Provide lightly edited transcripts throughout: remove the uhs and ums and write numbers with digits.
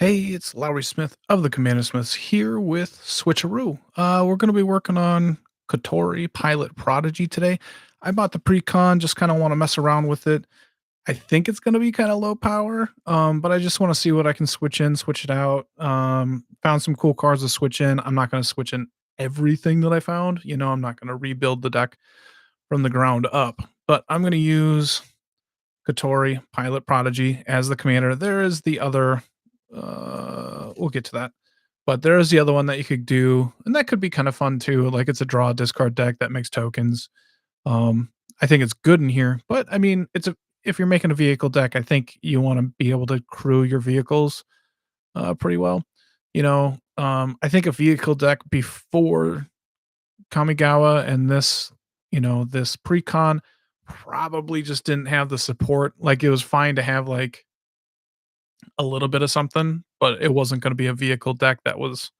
Hey, it's Lowry Smith of the CommanderSmiths here with Switcheroo. We're going to be working on Kotori Pilot Prodigy today. I bought the Precon, just kind of want to mess around with it. I think it's going to be kind of low power, but I just want to see what I can switch in, switch it out. Found some cool cards to switch in. I'm not going to switch in everything that I found. I'm not going to rebuild the deck from the ground up, but I'm going to use Kotori, Pilot Prodigy as the commander. There is the other, we'll get to that. But there is the other one that you could do, and that could be kind of fun too. Like it's a draw discard deck that makes tokens. I think it's good in here, but I mean, if you're making a vehicle deck, I think you want to be able to crew your vehicles pretty well. I think a vehicle deck before Kamigawa and this Precon probably just didn't have the support. Like it was fine to have like a little bit of something, but it wasn't going to be a vehicle deck that was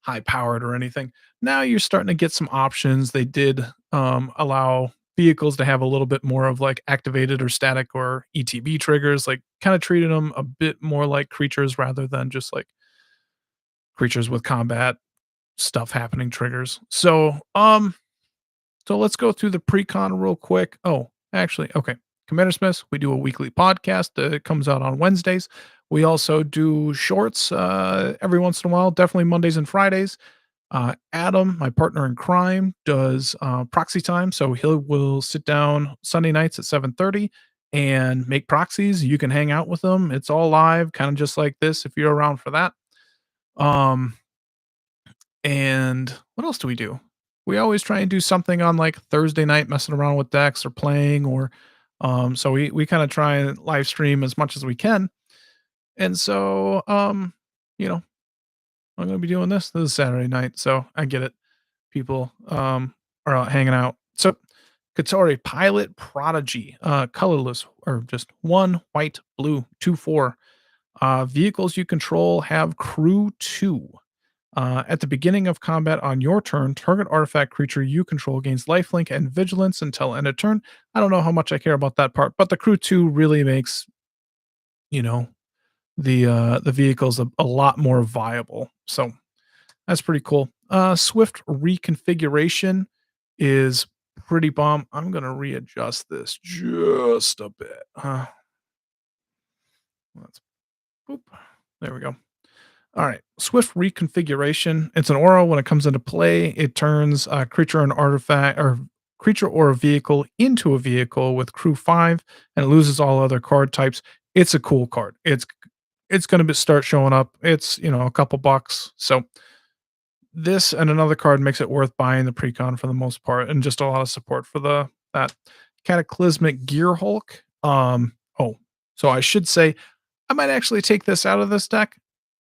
high powered or anything. Now you're starting to get some options. They did allow vehicles to have a little bit more of like activated or static or ETB triggers, like kind of treated them a bit more like creatures rather than just like creatures with combat stuff happening triggers. So let's go through the precon real quick. Oh, actually, okay. Commander Smiths, we do a weekly podcast that comes out on Wednesdays. We also do shorts every once in a while, definitely Mondays and Fridays. Adam, my partner in crime, does proxy time, so he will sit down Sunday nights at 7:30 and make proxies. You can hang out with them. It's all live, kind of just like this if you're around for that. Um, and what else do we do? We always try and do something on like Thursday night, messing around with decks or playing, or so we kind of try and live stream as much as we can. And so, you know, I'm gonna be doing this. This is Saturday night, so I get it. People are out hanging out. So Kotori Pilot Prodigy, colorless or just one white, blue, 2/4. Vehicles you control have crew 2. At the beginning of combat on your turn, target artifact creature you control gains lifelink and vigilance until end of turn. I don't know how much I care about that part, but the crew 2 really makes, you know, the vehicles a lot more viable. So that's pretty cool. Swift reconfiguration is pretty bomb. I'm gonna readjust this just a bit. Let's boop. There we go. All right. Swift reconfiguration. It's an aura. When it comes into play, it turns a creature and artifact or creature or a vehicle into a vehicle with crew 5, and it loses all other card types. It's a cool card. It's going to start showing up. It's a couple bucks. So this and another card makes it worth buying the precon for the most part, and just a lot of support for the that cataclysmic gear Hulk. Oh, so I should say I might actually take this out of this deck.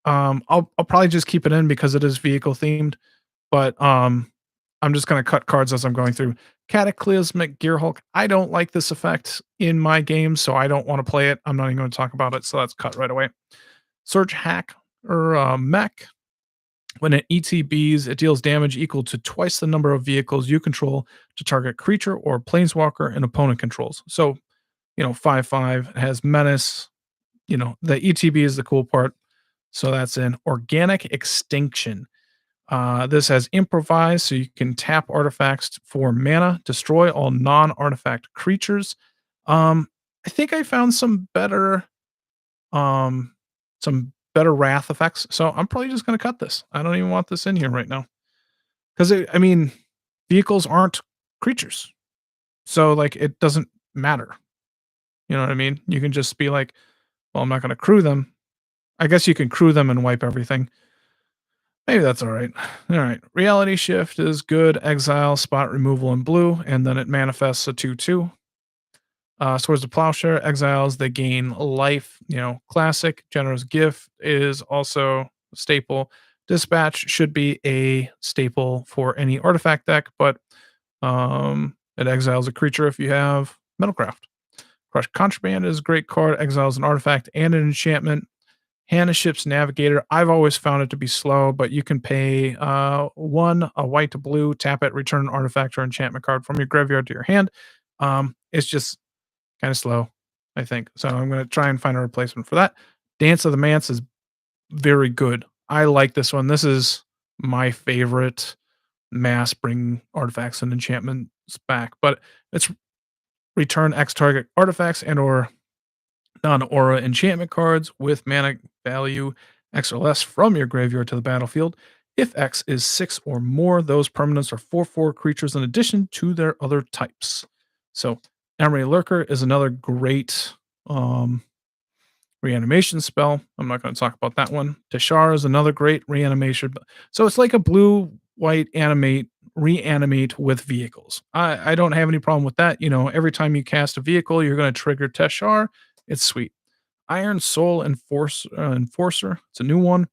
I'll probably just keep it in because it is vehicle themed, but I'm just gonna cut cards as I'm going through. Cataclysmic Gear Hulk. I don't like this effect in my game, so I don't want to play it. I'm not even going to talk about it, so that's cut right away. Surge Hack or Mech. When it ETBs, it deals damage equal to twice the number of vehicles you control to target creature or planeswalker an opponent controls. So, 5/5 has menace. The ETB is the cool part. So that's an organic extinction. This has improvise, so you can tap artifacts for mana, destroy all non-artifact creatures. I think I found um, some better wrath effects. So I'm probably just going to cut this. I don't even want this in here right now because I mean, vehicles aren't creatures, so like it doesn't matter. You know what I mean? You can just be like, well, I'm not going to crew them. I guess you can crew them and wipe everything. Maybe that's all right. All right. Reality shift is good. Exile, spot removal in blue, and then it manifests a 2/2. Swords of Plowshare, exiles, they gain life. Classic. Generous Gift is also a staple. Dispatch should be a staple for any artifact deck, but it exiles a creature if you have Metalcraft. Crush Contraband is a great card. Exiles an artifact and an enchantment. Hannah Ship's Navigator. I've always found it to be slow, but you can pay one, a white to blue, tap it, return an artifact or enchantment card from your graveyard to your hand. It's just kind of slow, I think. So I'm going to try and find a replacement for that. Dance of the Manse is very good. I like this one. This is my favorite mass bring artifacts and enchantments back, but it's return X target artifacts and or non-aura enchantment cards with mana value X or less from your graveyard to the battlefield. If X is 6 or more, those permanents are 4/4 creatures in addition to their other types. So, Emery Lurker is another great reanimation spell. I'm not going to talk about that one. Tashar is another great reanimation. So it's like a blue white reanimate with vehicles. I don't have any problem with that. You know, every time you cast a vehicle, you're going to trigger Teshar. It's sweet. Iron Soul Enforcer. It's a new one.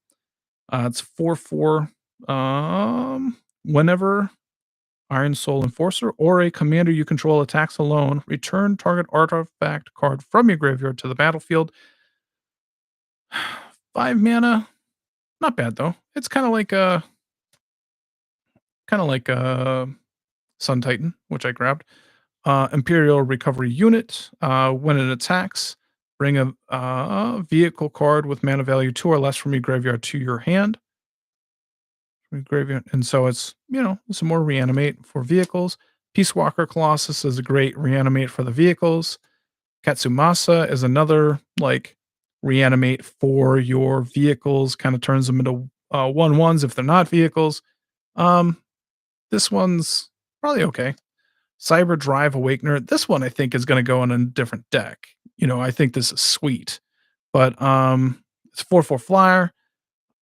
It's 4/4. Whenever Iron Soul Enforcer or a commander you control attacks alone, return target artifact card from your graveyard to the battlefield. 5 mana, not bad though. It's kind of like a Sun Titan, which I grabbed. Imperial Recovery Unit. When it attacks, bring a vehicle card with mana value 2 or less from your graveyard to your hand. From your graveyard, and so it's some more reanimate for vehicles. Peace Walker Colossus is a great reanimate for the vehicles. Katsumasa is another like reanimate for your vehicles, kind of turns them into 1/1s if they're not vehicles. Um, this one's probably okay. Cyber Drive Awakener. This one I think is going to go in a different deck. I think this is sweet, but it's 4/4 flyer.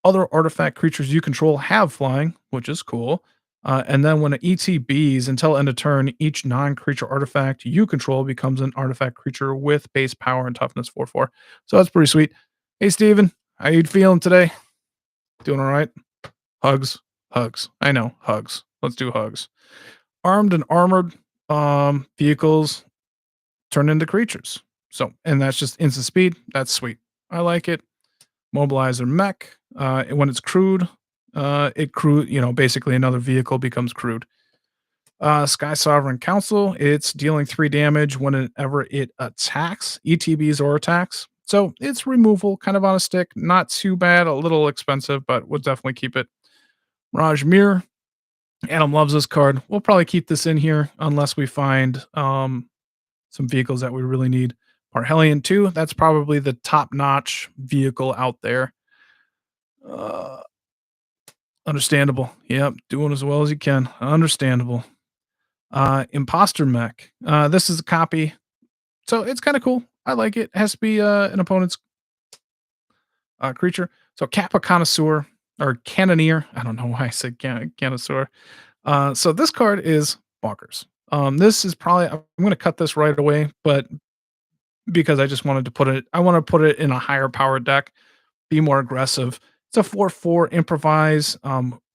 Other artifact creatures you control have flying, which is cool. And then when it ETBs until end of turn, each non-creature artifact you control becomes an artifact creature with base power and toughness 4/4. So that's pretty sweet. Hey Steven, how you feeling today? Doing all right? Hugs, hugs. I know, hugs. Let's do hugs. Armed and armored vehicles turn into creatures. So, and that's just instant speed. That's sweet. I like it. Mobilizer mech. When it's crewed, basically another vehicle becomes crewed. Sky Sovereign Council, it's dealing 3 damage whenever it attacks, ETBs or attacks. So it's removal, kind of on a stick. Not too bad, a little expensive, but we'll definitely keep it. Mirage Mirror. Adam loves this card. We'll probably keep this in here unless we find some vehicles that we really need. Parhelion 2, that's probably the top-notch vehicle out there. Understandable. Yep, doing as well as you can. Understandable. Imposter Mech. This is a copy, so it's kind of cool. I like it. It has to be an opponent's creature. So Kappa Connoisseur or Cannoneer. I don't know why I said Connoisseur. So this card is bonkers. This is probably I'm going to cut this right away, but because I just wanted to I want to put it in a higher power deck, be more aggressive. It's a 4/4 improvise,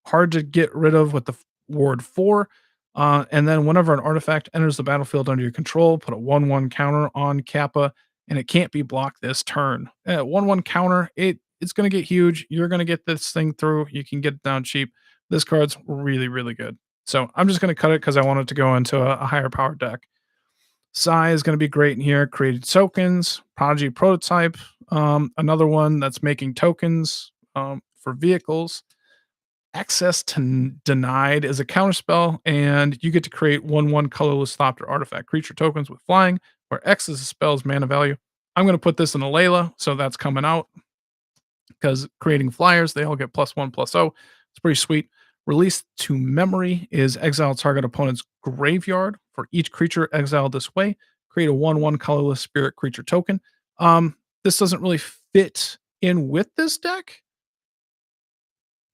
hard to get rid of with the ward 4. And then whenever an artifact enters the battlefield under your control, put a 1/1 counter on Kappa, and it can't be blocked this turn. 1/1 counter, it's going to get huge. You're going to get this thing through. You can get it down cheap. This card's really, really good. So I'm just going to cut it because I want it to go into a higher power deck. Sai is going to be great in here. Created tokens, Prodigy prototype, another one that's making tokens for vehicles. Access to Denied is a counterspell, and you get to create 1/1 colorless Thopter artifact creature tokens with flying, where X is a spell's mana value. I'm going to put this in a Layla, so that's coming out because creating flyers, they all get +1/+0. It's pretty sweet. Release to Memory is exile target opponent's graveyard for each creature exiled this way. Create a 1/1 colorless spirit creature token. This doesn't really fit in with this deck.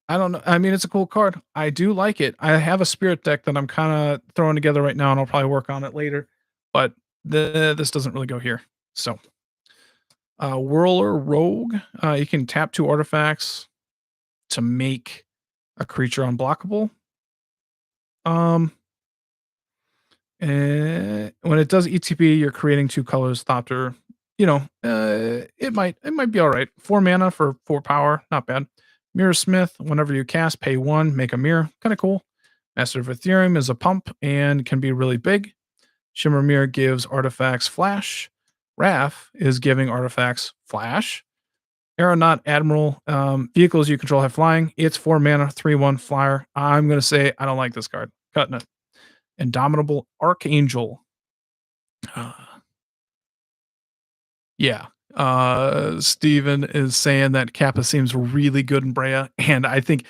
I don't know. I mean, it's a cool card. I do like it. I have a spirit deck that I'm kind of throwing together right now, and I'll probably work on it later. But this doesn't really go here. So, Whirler Rogue. You can tap 2 artifacts to make a creature unblockable. And when it does ETB, you're creating 2 colors. Thopter. It might be all right. 4 mana for 4 power, not bad. Mirror Smith, whenever you cast, pay 1, make a mirror. Kind of cool. Master of Ethereum is a pump and can be really big. Shimmer Mirror gives artifacts flash. Wrath is giving artifacts flash. Aeronaut Admiral, vehicles you control have flying. It's 4 mana, 3/1 flyer. I'm gonna say I don't like this card. Cutting it. Indomitable Archangel. Uh, yeah. Steven is saying that Kappa seems really good in Brea, and I think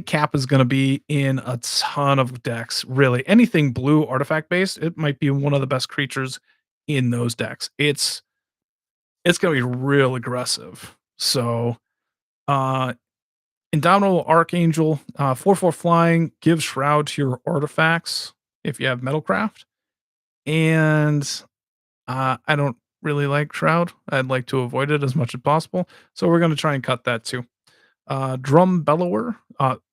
Kappa's gonna be in a ton of decks, really. Anything blue artifact based, it might be one of the best creatures in those decks. It's gonna be real aggressive. So, uh Indomitable Archangel, 4/4 flying, gives Shroud to your artifacts if you have Metalcraft. And I don't really like Shroud. I'd like to avoid it as much as possible. So we're going to try and cut that too. Drum Bellower,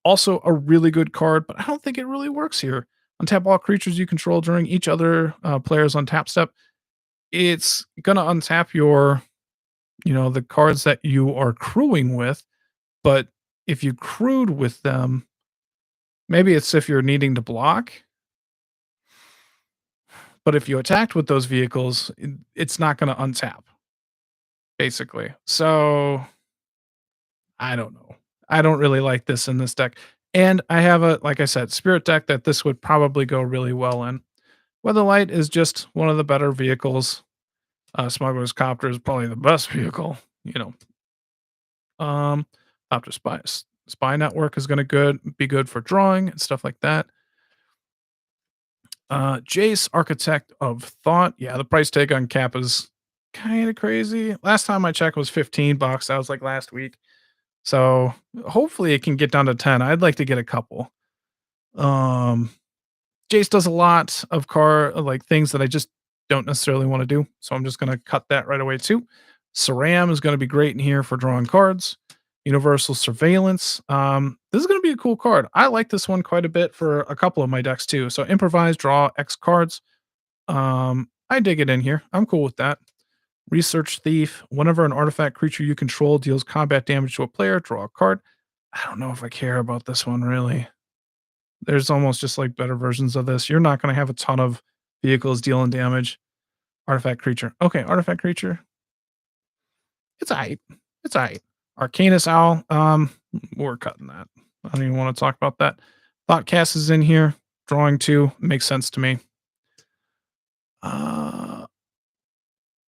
also a really good card, but I don't think it really works here. Untap all creatures you control during each other player's untap step. It's going to untap the cards that you are crewing with, but if you crewed with them, maybe it's if you're needing to block, but if you attacked with those vehicles, it's not gonna untap, basically. So, I don't know. I don't really like this in this deck, and I have like I said, spirit deck that this would probably go really well in. Weatherlight is just one of the better vehicles. Smuggler's Copter is probably the best vehicle, you know. Optus Spy Network is gonna be good for drawing and stuff like that. Jace, Architect of Thought. Yeah, the price tag on Cap is kind of crazy. Last time I checked was $15. That was like last week. So hopefully it can get down to 10. I'd like to get a couple. Um, Jace does a lot of like things that I just don't necessarily want to do. So I'm just going to cut that right away too. Saram is going to be great in here for drawing cards. Universal Surveillance. This is going to be a cool card. I like this one quite a bit for a couple of my decks too. So improvise, draw X cards. I dig it in here. I'm cool with that. Research Thief. Whenever an artifact creature you control deals combat damage to a player, draw a card. I don't know if I care about this one really. There's almost just like better versions of this. You're not going to have a ton of vehicles dealing damage. Artifact creature. Okay, artifact creature. It's alright. It's alright. Arcanus Owl. We're cutting that. I don't even want to talk about that. Thoughtcast is in here. Drawing 2 makes sense to me.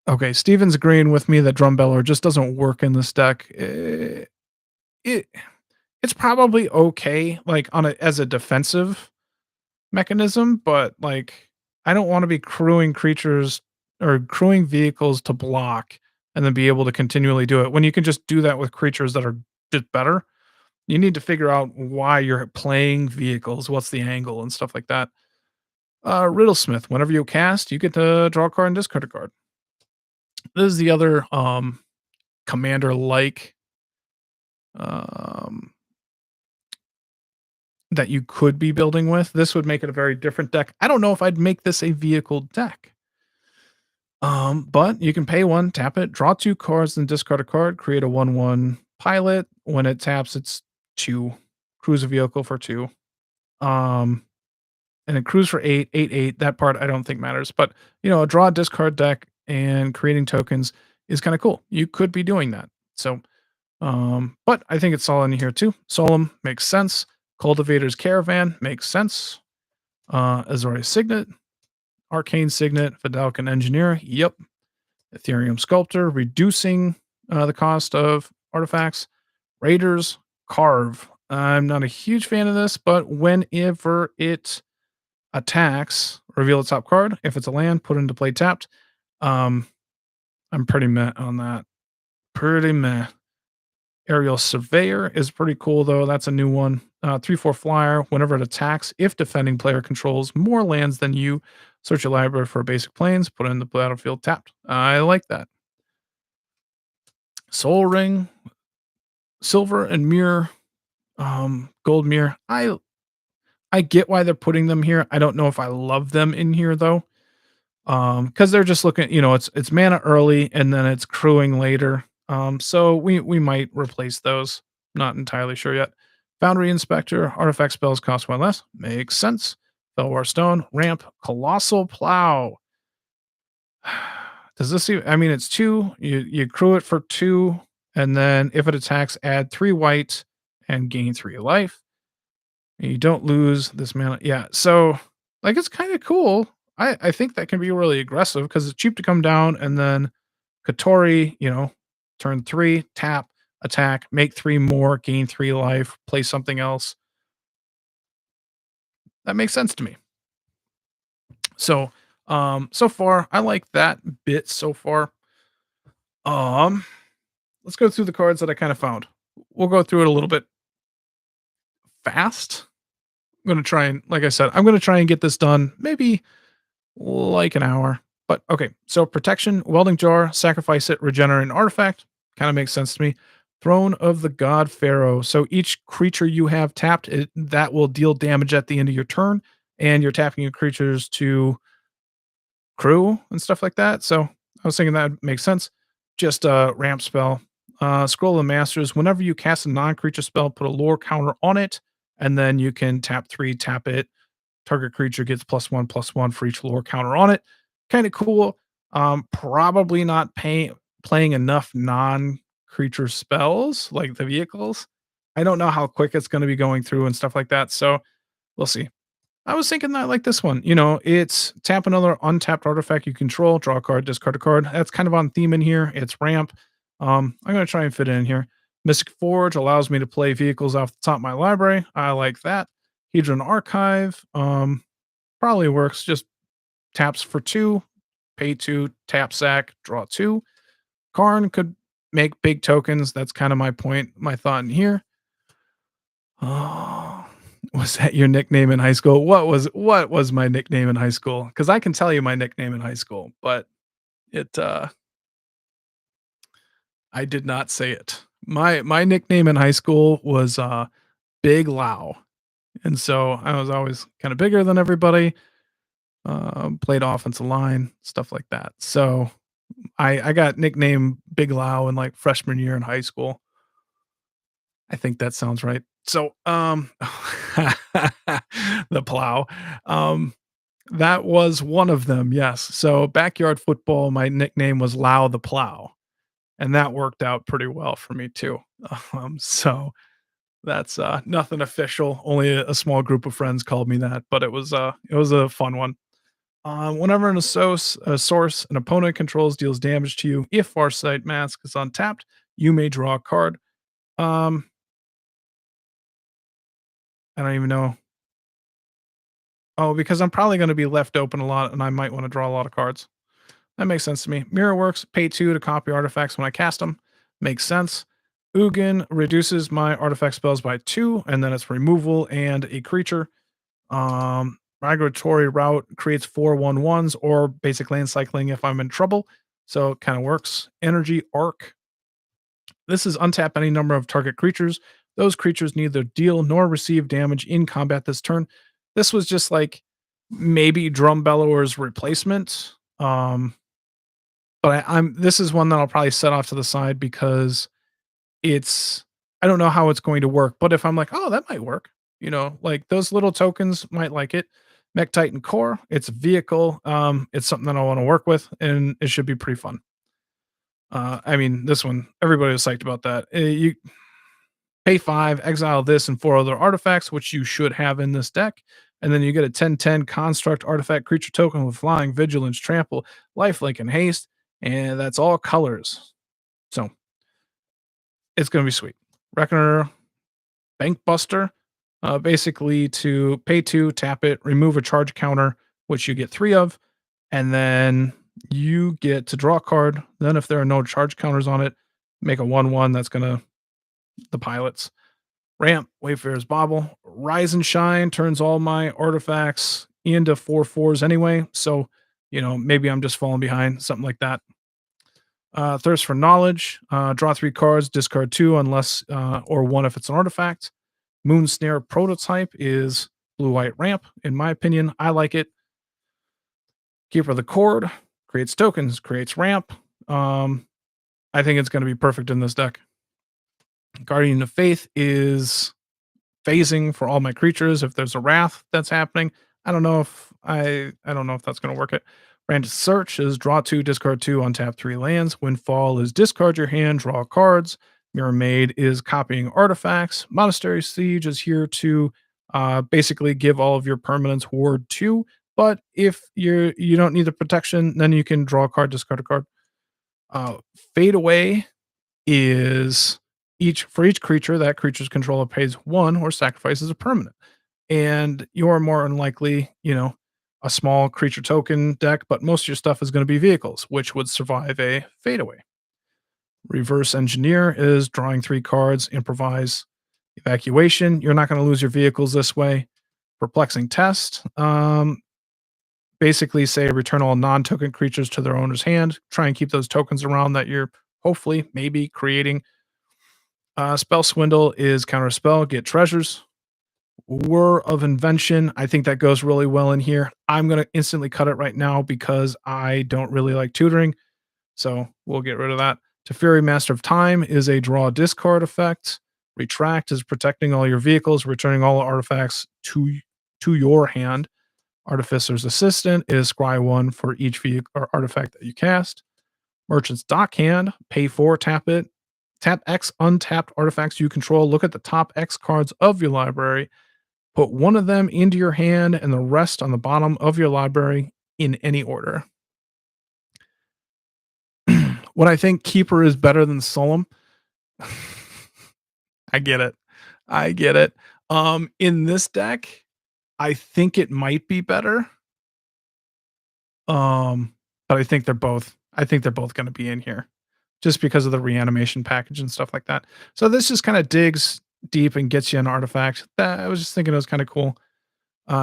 Okay, Steven's agreeing with me that Drum Bellower just doesn't work in this deck. It's probably okay, like as a defensive mechanism, but like I don't want to be crewing creatures or crewing vehicles to block and then be able to continually do it when you can just do that with creatures that are just better. You need to figure out why you're playing vehicles, what's the angle and stuff like that. Riddlesmith, whenever you cast, you get to draw a card and discard a card. This is the other commander like um that you could be building with. This would make it a very different deck. I don't know if I'd make this a vehicle deck. But you can pay 1, tap it, draw 2 cards, then discard a card, create a 1/1 pilot. When it taps, it's 2. Cruise a vehicle for 2. Um, and then cruise for 8, 8, 8. That part I don't think matters. But a draw discard deck and creating tokens is kind of cool. You could be doing that. So but I think it's all in here too. Solemn makes sense. Cultivator's Caravan makes sense. Azorius Signet, Arcane Signet, Vidalcan Engineer. Yep. Ethereum Sculptor, reducing the cost of artifacts. Raiders, Carve. I'm not a huge fan of this, but whenever it attacks, reveal its top card. If it's a land, put into play tapped. I'm pretty meh on that. Pretty meh. Aerial Surveyor is pretty cool, though. That's a new one. 3/4 flyer. Whenever it attacks, if defending player controls more lands than you, search your library for basic planes, put it in the battlefield tapped. I like that. Soul Ring, Silver and Mirror, Gold Mirror. I get why they're putting them here. I don't know if I love them in here though. Because they're just looking, it's mana early and then it's crewing later. So we might replace those. Not entirely sure yet. Foundry Inspector, artifact spells cost 1 less. Makes sense. Bellower Stone, ramp, Colossal Plow. Does this even, I mean it's 2. You crew it for 2. And then if it attacks, add 3 white and gain 3 life. And you don't lose this mana. Yeah, so like it's kind of cool. I think that can be really aggressive because it's cheap to come down, and then Kotori, turn 3, tap, attack, make 3 more, gain 3 life, play something else. That makes sense to me. So, so far, I like that bit so far. Um, let's go through the cards that I kind of found. We'll go through it a little bit fast. I'm gonna try and, like I said, I'm gonna try and get this done maybe like an hour. But okay, so protection, welding jar, sacrifice it, regenerate an artifact. Kind of makes sense to me. Throne of the God Pharaoh. So each creature you have tapped, that will deal damage at the end of your turn, and you're tapping your creatures to crew and stuff like that. So I was thinking that makes sense. Just a ramp spell. Scroll of the Masters. Whenever you cast a non-creature spell, put a lore counter on it, and then you can tap 3, tap it. Target creature gets +1/+1 for each lore counter on it. Kind of cool. Probably not playing enough non-creature spells like the vehicles. I don't know how quick it's going to be going through and stuff like that. So we'll see. I was thinking that like this one, it's tap another untapped artifact you control, draw a card, discard a card. That's kind of on theme in here. It's ramp. I'm going to try and fit it in here. Mystic Forge allows me to play vehicles off the top of my library. I like that. Hedron Archive probably works. Just taps for 2, pay 2, tap sack, draw 2. Cairn could make big tokens. That's kind of my point, my thought in here. Oh, was that your nickname in high school? What was my nickname in high school? Because I can tell you my nickname in high school, but it I did not say it. My nickname in high school was Big Lao. And so I was always kind of bigger than everybody. Played offensive line, stuff like that. So I got nicknamed Big Lao in like freshman year in high school. I think that sounds right. So, the plow. Um, that was one of them, yes. So, backyard football, my nickname was Lau the Plow, and that worked out pretty well for me too. So that's nothing official. Only a small group of friends called me that, but it was a fun one. Whenever a source an opponent controls deals damage to you, if Farsight Mask is untapped, you may draw a card. Um, I don't even know. Oh, because I'm probably going to be left open a lot, and I might want to draw a lot of cards. That makes sense to me. Mirror works. Pay 2 to copy artifacts when I cast them. Makes sense. Ugin reduces my artifact spells by 2, and then it's removal and a creature. Migratory Route creates 4/1/1s or basic land cycling if I'm in trouble. So it kind of works. Energy Arc. This is untap any number of target creatures. Those creatures neither deal nor receive damage in combat this turn. This was just like maybe Drum Bellower's replacement. But I'm this is one that I'll probably set off to the side because it's I don't know how it's going to work. But if I'm like, oh, that might work, like those little tokens might like it. Mech Titan Core, it's a vehicle. It's something that I want to work with, and it should be pretty fun. I mean, this one, everybody was psyched about that. You pay 5, exile this and 4 other artifacts, which you should have in this deck. And then you get a 10/10 construct artifact creature token with flying, vigilance, trample, lifelink, and haste. And that's all colors. So it's going to be sweet. Reckoner, Bank Buster, basically to pay 2, tap it, remove a charge counter, which you get 3 of. And then you get to draw a card. Then, if there are no charge counters on it, make a 1/1 that's going to the pilots. Ramp, Wayfarer's Bauble, Rise and Shine turns all my artifacts into 4/4s anyway. So, maybe I'm just falling behind, something like that. Thirst for Knowledge, draw 3 cards, discard 2 unless, or 1 if it's an artifact. Moon Snare Prototype is blue-white ramp. In my opinion, I like it. Keeper of the Cord creates tokens, creates ramp. I think it's going to be perfect in this deck. Guardian of Faith is phasing for all my creatures. If there's a wrath that's happening, I don't know if I don't know if that's gonna work it. Random Search is draw 2, discard 2, untap 3 lands. Windfall is discard your hand, draw cards. Mirror Maid is copying artifacts. Monastery Siege is here to basically give all of your permanents ward 2. But if you don't need the protection, then you can draw a card, discard a card. Uh, Fade Away is each creature that creature's controller pays 1 or sacrifices a permanent. And you're more unlikely, a small creature token deck, but most of your stuff is going to be vehicles, which would survive a fadeaway. Reverse Engineer is drawing 3 cards, improvise, evacuation. You're not going to lose your vehicles this way. Perplexing Test, basically say return all non-token creatures to their owner's hand. Try and keep those tokens around that you're hopefully maybe creating. Spell Swindle is counter spell, get treasures. Whir of Invention, I think that goes really well in here. I'm going to instantly cut it right now because I don't really like tutoring. So we'll get rid of that. Teferi, Master of Time is a draw discard effect. Retract is protecting all your vehicles, returning all artifacts to your hand. Artificer's Assistant is scry 1 for each vehicle or artifact that you cast. Merchant's Dockhand, pay 4, tap it. Tap X untapped artifacts you control. Look at the top X cards of your library. Put one of them into your hand and the rest on the bottom of your library in any order. What I think Keeper is better than Solemn. I get it. I get it. In this deck, I think it might be better. But I think they're both going to be in here just because of the reanimation package and stuff like that. So this just kind of digs deep and gets you an artifact. That I was just thinking it was kind of cool.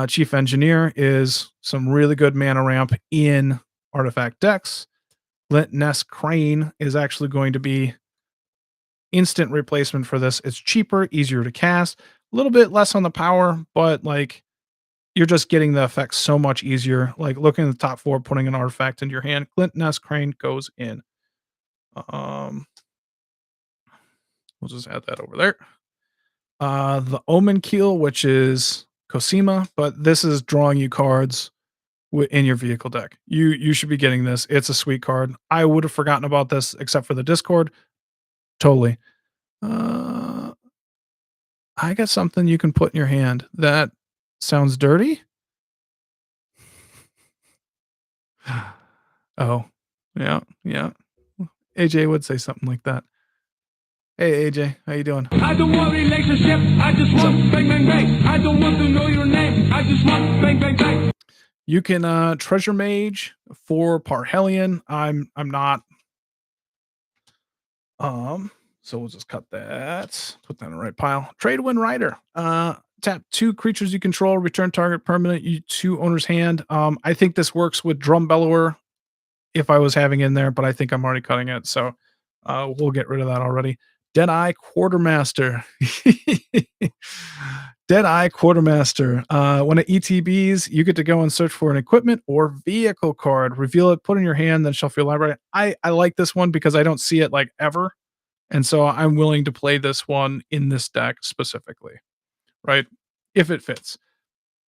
Chief Engineer is some really good mana ramp in artifact decks. Glint Nest Crane is actually going to be instant replacement for this. It's cheaper, easier to cast, a little bit less on the power, but like you're just getting the effect so much easier. Like looking at the top 4, putting an artifact into your hand. Glint Nest Crane goes in. We'll just add that over there. The Omen Keel, which is Cosima, but this is drawing you cards in your vehicle deck. You should be getting this. It's a sweet card. I would have forgotten about this except for the Discord. Totally. I got something you can put in your hand that sounds dirty. Oh, yeah. AJ would say something like that. Hey AJ, how you doing? I don't want relationship. I just want bang bang bang. I don't want to know your name. I just want bang bang bang. You can Treasure Mage for Parhelion. I'm not. So we'll just cut that. Put that in the right pile. Trade Wind Rider. Tap 2 creatures you control. Return target permanent to owner's hand. I think this works with Drum Bellower if I was having in there, but I think I'm already cutting it. So we'll get rid of that already. Eye Quartermaster. Eye Quartermaster. When it ETBs, you get to go and search for an equipment or vehicle card. Reveal it, put it in your hand, then shuffle your library. I like this one because I don't see it like ever. And so I'm willing to play this one in this deck specifically, right? If it fits.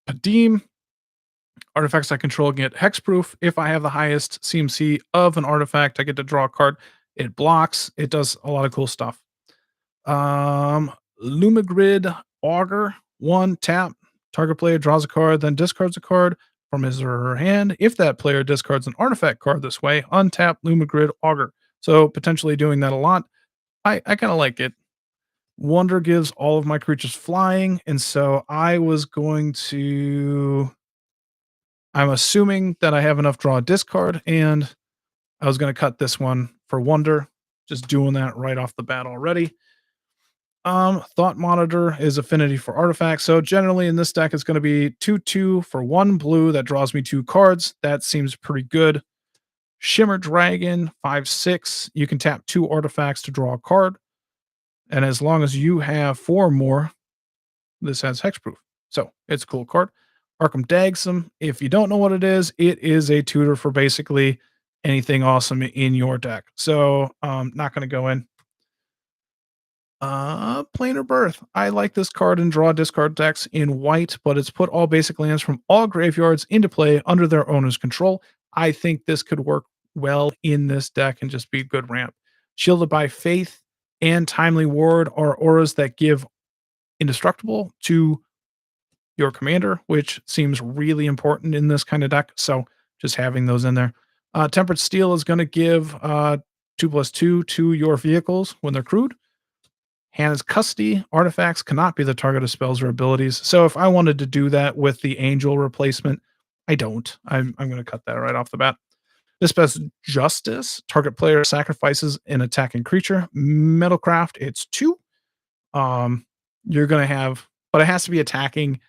Padim. Artifacts I control get hexproof. If I have the highest CMC of an artifact, I get to draw a card. It blocks. It does a lot of cool stuff. Lumigrid Augur. 1 tap. Target player draws a card, then discards a card from his or her hand. If that player discards an artifact card this way, untap Lumigrid Augur. So potentially doing that a lot. I kind of like it. Wonder gives all of my creatures flying, and so I'm assuming that I have enough draw a discard, and I was going to cut this one for Wonder. Just doing that right off the bat already. Thought Monitor is affinity for artifacts. So generally in this deck, it's going to be 2/2 for 1 blue that draws me 2 cards. That seems pretty good. Shimmer Dragon, 5/6. You can tap 2 artifacts to draw a card. And as long as you have 4 more, this has hexproof. So it's a cool card. Arkham Dagsum. If you don't know what it is a tutor for basically anything awesome in your deck. So not going to go in. Planar Birth. I like this card in draw discard decks in white, but it's put all basic lands from all graveyards into play under their owner's control. I think this could work well in this deck and just be a good ramp. Shielded by Faith and Timely Ward are auras that give indestructible to your commander, which seems really important in this kind of deck. So just having those in there. Tempered Steel is going to give 2+2 to your vehicles when they're crewed. Hannah's custody artifacts cannot be the target of spells or abilities. So if I wanted to do that with the angel replacement, I don't. I'm going to cut that right off the bat. This Justice. Target player sacrifices an attacking creature. Metalcraft, it's 2. You're going to have, but it has to be attacking.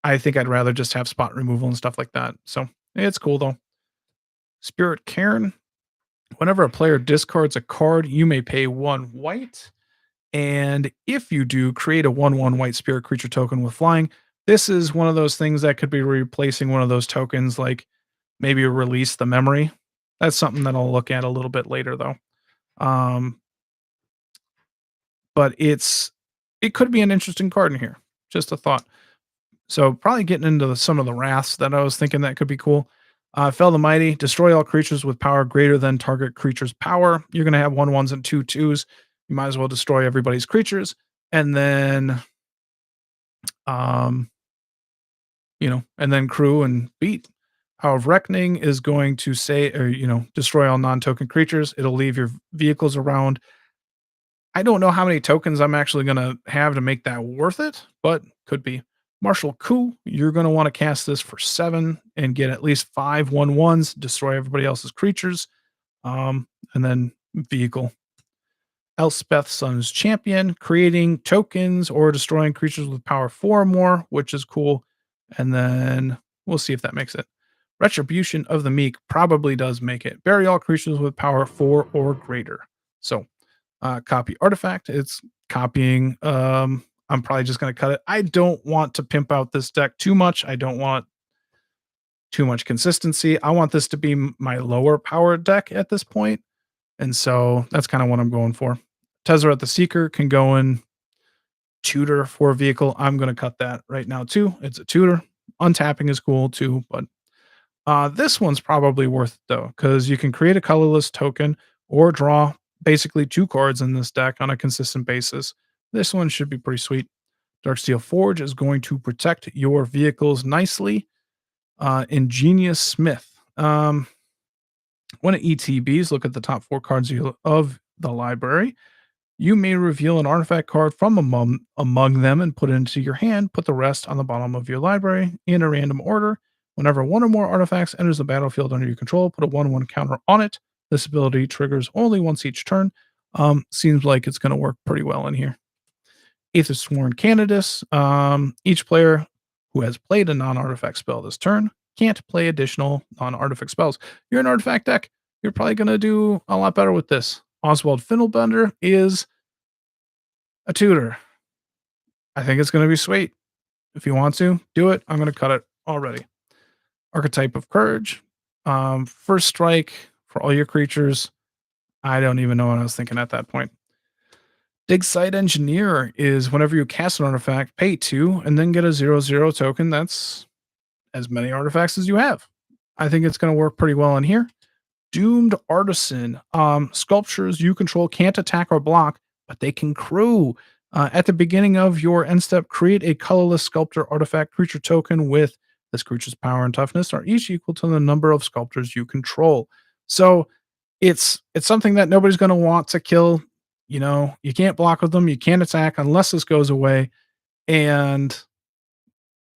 I think I'd rather just have spot removal and stuff like that. So it's cool though. Spirit Cairn. Whenever a player discards a card, you may pay 1 white. And if you do, create a 1/1 white spirit creature token with flying. This is one of those things that could be replacing one of those tokens, like maybe release the memory. That's something that I'll look at a little bit later, though. But it could be an interesting card in here. Just a thought. So probably getting into some of the wraths that I was thinking that could be cool. Fell the Mighty, destroy all creatures with power greater than target creature's power. You're going to have 1/1s and 2/2s. You might as well destroy everybody's creatures. And then, and then crew and beat. Hour of Reckoning is going to say, or, destroy all non-token creatures. It'll leave your vehicles around. I don't know how many tokens I'm actually going to have to make that worth it, but could be. Martial Coup, you're going to want to cast this for 7 and get at least 5 1/1s, destroy everybody else's creatures. And then vehicle. Elspeth Sun's Champion, creating tokens or destroying creatures with power 4 or more, which is cool. And then we'll see if that makes it. Retribution of the Meek probably does make it. Bury all creatures with power 4 or greater. So, copy artifact. It's copying. I'm probably just going to cut it. I don't want to pimp out this deck too much. I don't want too much consistency. I want this to be my lower powered deck at this point. And so that's kind of what I'm going for. Tezzeret the Seeker can go in tutor for a vehicle. I'm going to cut that right now too. It's a tutor. Untapping is cool too, but this one's probably worth it though, because you can create a colorless token or draw basically 2 cards in this deck on a consistent basis. This one should be pretty sweet. Darksteel Forge is going to protect your vehicles nicely. Ingenious Smith. When it ETBs, look at the top 4 cards of the library. You may reveal an artifact card from among them and put it into your hand. Put the rest on the bottom of your library in a random order. Whenever 1 or more artifacts enters the battlefield under your control, put a 1/1 counter on it. This ability triggers only once each turn. Seems like it's going to work pretty well in here. Aethersworn Candidates. Each player who has played a non-artifact spell this turn can't play additional non-artifact spells. You're an artifact deck. You're probably going to do a lot better with this. Oswald Fiddlebender is a tutor. I think it's going to be sweet. If you want to, do it. I'm going to cut it already. Archetype of Courage. First strike for all your creatures. I don't even know what I was thinking at that point. Dig Site Engineer is whenever you cast an artifact, pay 2 and then get a 0/0 token. That's as many artifacts as you have. I think it's going to work pretty well in here. Doomed Artisan. Sculptures you control can't attack or block, but they can crew. At the beginning of your end step, create a colorless sculptor artifact creature token with this creature's power and toughness are each equal to the number of sculptors you control. So it's something that nobody's going to want to kill. You can't block with them. You can't attack unless this goes away. And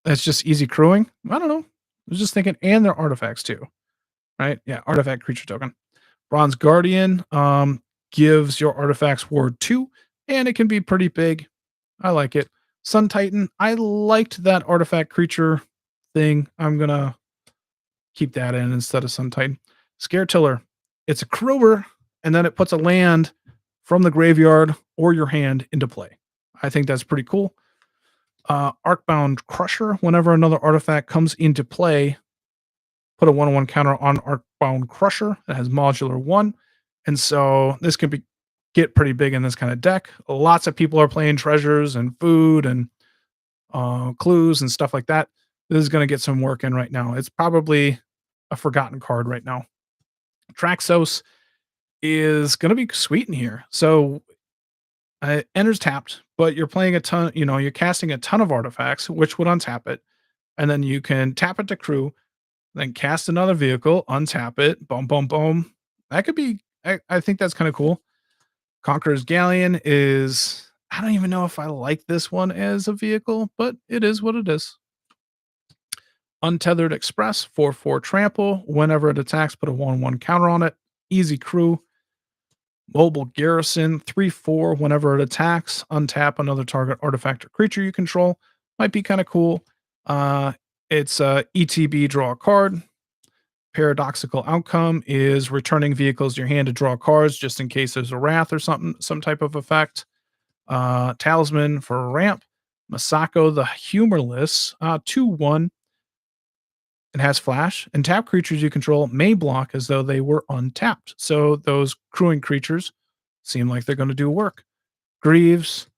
that's just easy crewing. I don't know. I was just thinking, and they're artifacts too. Right? Yeah, artifact creature token. Bronze Guardian gives your artifacts ward 2, and it can be pretty big. I like it. Sun Titan, I liked that artifact creature thing. I'm going to keep that in instead of Sun Titan. Scare Tiller, it's a crewer, and then it puts a land from the graveyard or your hand into play. I think that's pretty cool. Arcbound Crusher, whenever another artifact comes into play, put a 1/1 counter on Arcbound Crusher that has modular 1. And so this can be get pretty big in this kind of deck. Lots of people are playing treasures and food and clues and stuff like that. This is going to get some work in right now. It's probably a forgotten card right now. Traxos is going to be sweet in here. So enters tapped, but you're playing a ton, you're casting a ton of artifacts, which would untap it. And then you can tap it to crew, then cast another vehicle, untap it, boom, boom, boom. That could be, I think that's kind of cool. Conquerors Galleon is, I don't even know if I like this one as a vehicle, but it is what it is. Untethered Express, 4/4 trample. Whenever it attacks, put a 1/1 counter on it. Easy crew. Mobile Garrison, 3/4. Whenever it attacks, untap another target artifact or creature you control. Might be kind of cool. It's ETB, draw a card. Paradoxical outcome is returning vehicles to your hand to draw cards just in case there's a wrath or something, some type of effect. Talisman for ramp. Masako the Humorless, 2/1. It has flash, and tap creatures you control may block as though they were untapped. So those crewing creatures seem like they're going to do work. Greaves,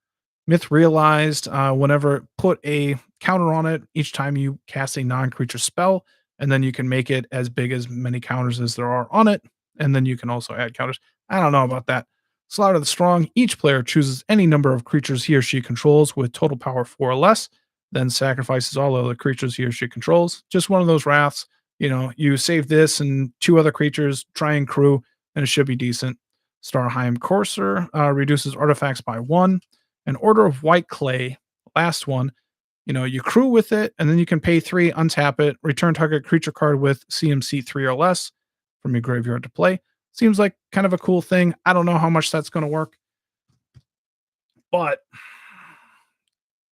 Myth realized whenever put a counter on it each time you cast a non-creature spell, and then you can make it as big as many counters as there are on it, and then you can also add counters. I don't know about that. Slaughter the Strong. Each player chooses any number of creatures he or she controls with total power 4 or less, then sacrifices all other creatures he or she controls. Just one of those wraths. You save this and 2 other creatures, try and crew, and it should be decent. Starheim Courser reduces artifacts by 1. An Order of White Clay, last one. You crew with it, and then you can pay 3, untap it, return target creature card with CMC 3 or less from your graveyard to play. Seems like kind of a cool thing. I don't know how much that's going to work, but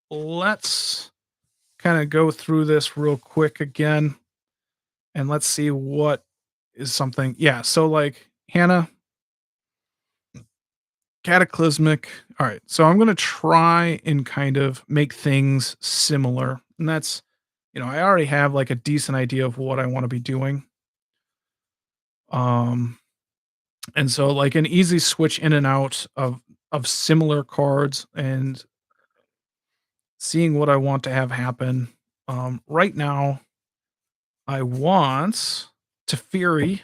let's kind of go through this real quick again, and let's see what is something. Yeah, so like Hannah, Cataclysmic. All right, so I'm going to try and kind of make things similar. And that's, I already have like a decent idea of what I want to be doing. And so like an easy switch in and out of similar cards and seeing what I want to have happen. Right now, I want Teferi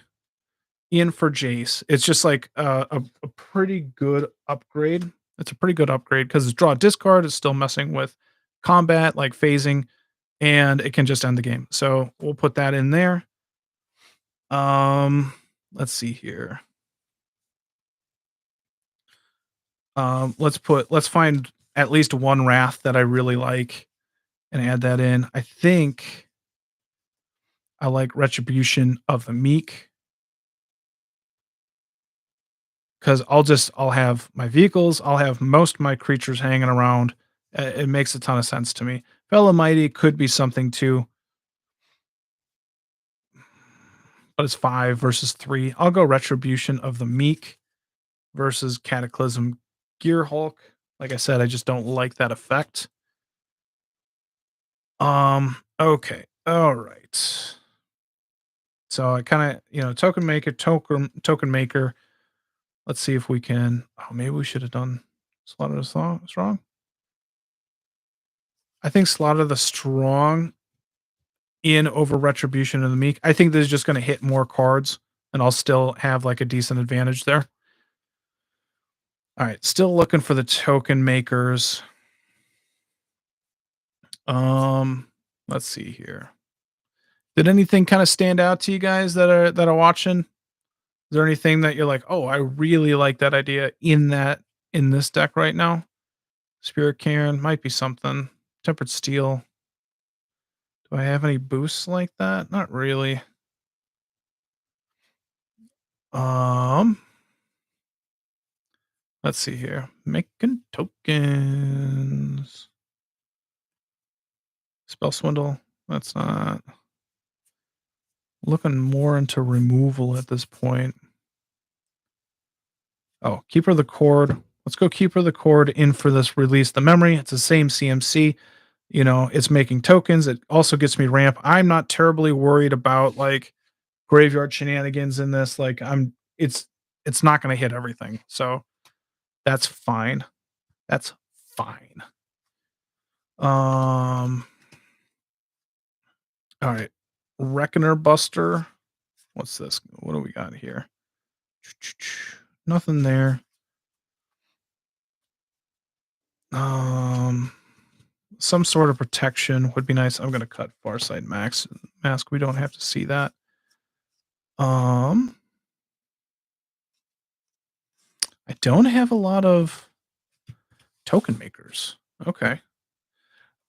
in for Jace. It's just like a pretty good upgrade. It's a pretty good upgrade because it's draw discard. It's still messing with combat, like phasing, and it can just end the game. So we'll put that in there. Let's see here. Let's find at least one wrath that I really like and add that in. I think I like Retribution of the Meek. Because I'll have my vehicles, I'll have most of my creatures hanging around. It makes a ton of sense to me. Fellow Mighty could be something too, but it's 5 versus 3. I'll go Retribution of the Meek versus Cataclysm Gear Hulk. Like I said, I just don't like that effect. Okay. All right. So I kind of, token maker. Let's see if we can. Oh, maybe we should have done Slaughter the Strong. I think Slaughter the Strong in over Retribution of the Meek. I think this is just going to hit more cards, and I'll still have like a decent advantage there. All right, still looking for the token makers. Let's see here. Did anything kind of stand out to you guys that are watching? Is there anything that you're like, oh, I really like that idea in this deck right now? Spirit Cairn might be something. Tempered Steel. Do I have any boosts like that? Not really. Let's see here. Making tokens. Spell Swindle. That's not. Looking more into removal at this point. Oh, Keeper of the Cord. Let's go Keeper of the Cord in for this Release the Memory. It's the same CMC. It's making tokens. It also gets me ramp. I'm not terribly worried about like graveyard shenanigans in this. Like it's not going to hit everything. So That's fine. That's fine. Um, all right. Reckoner Buster. What's this? What do we got here? Nothing there. Um, some sort of protection would be nice. I'm gonna cut Farsight mask. We don't have to see that. I don't have a lot of token makers. Okay.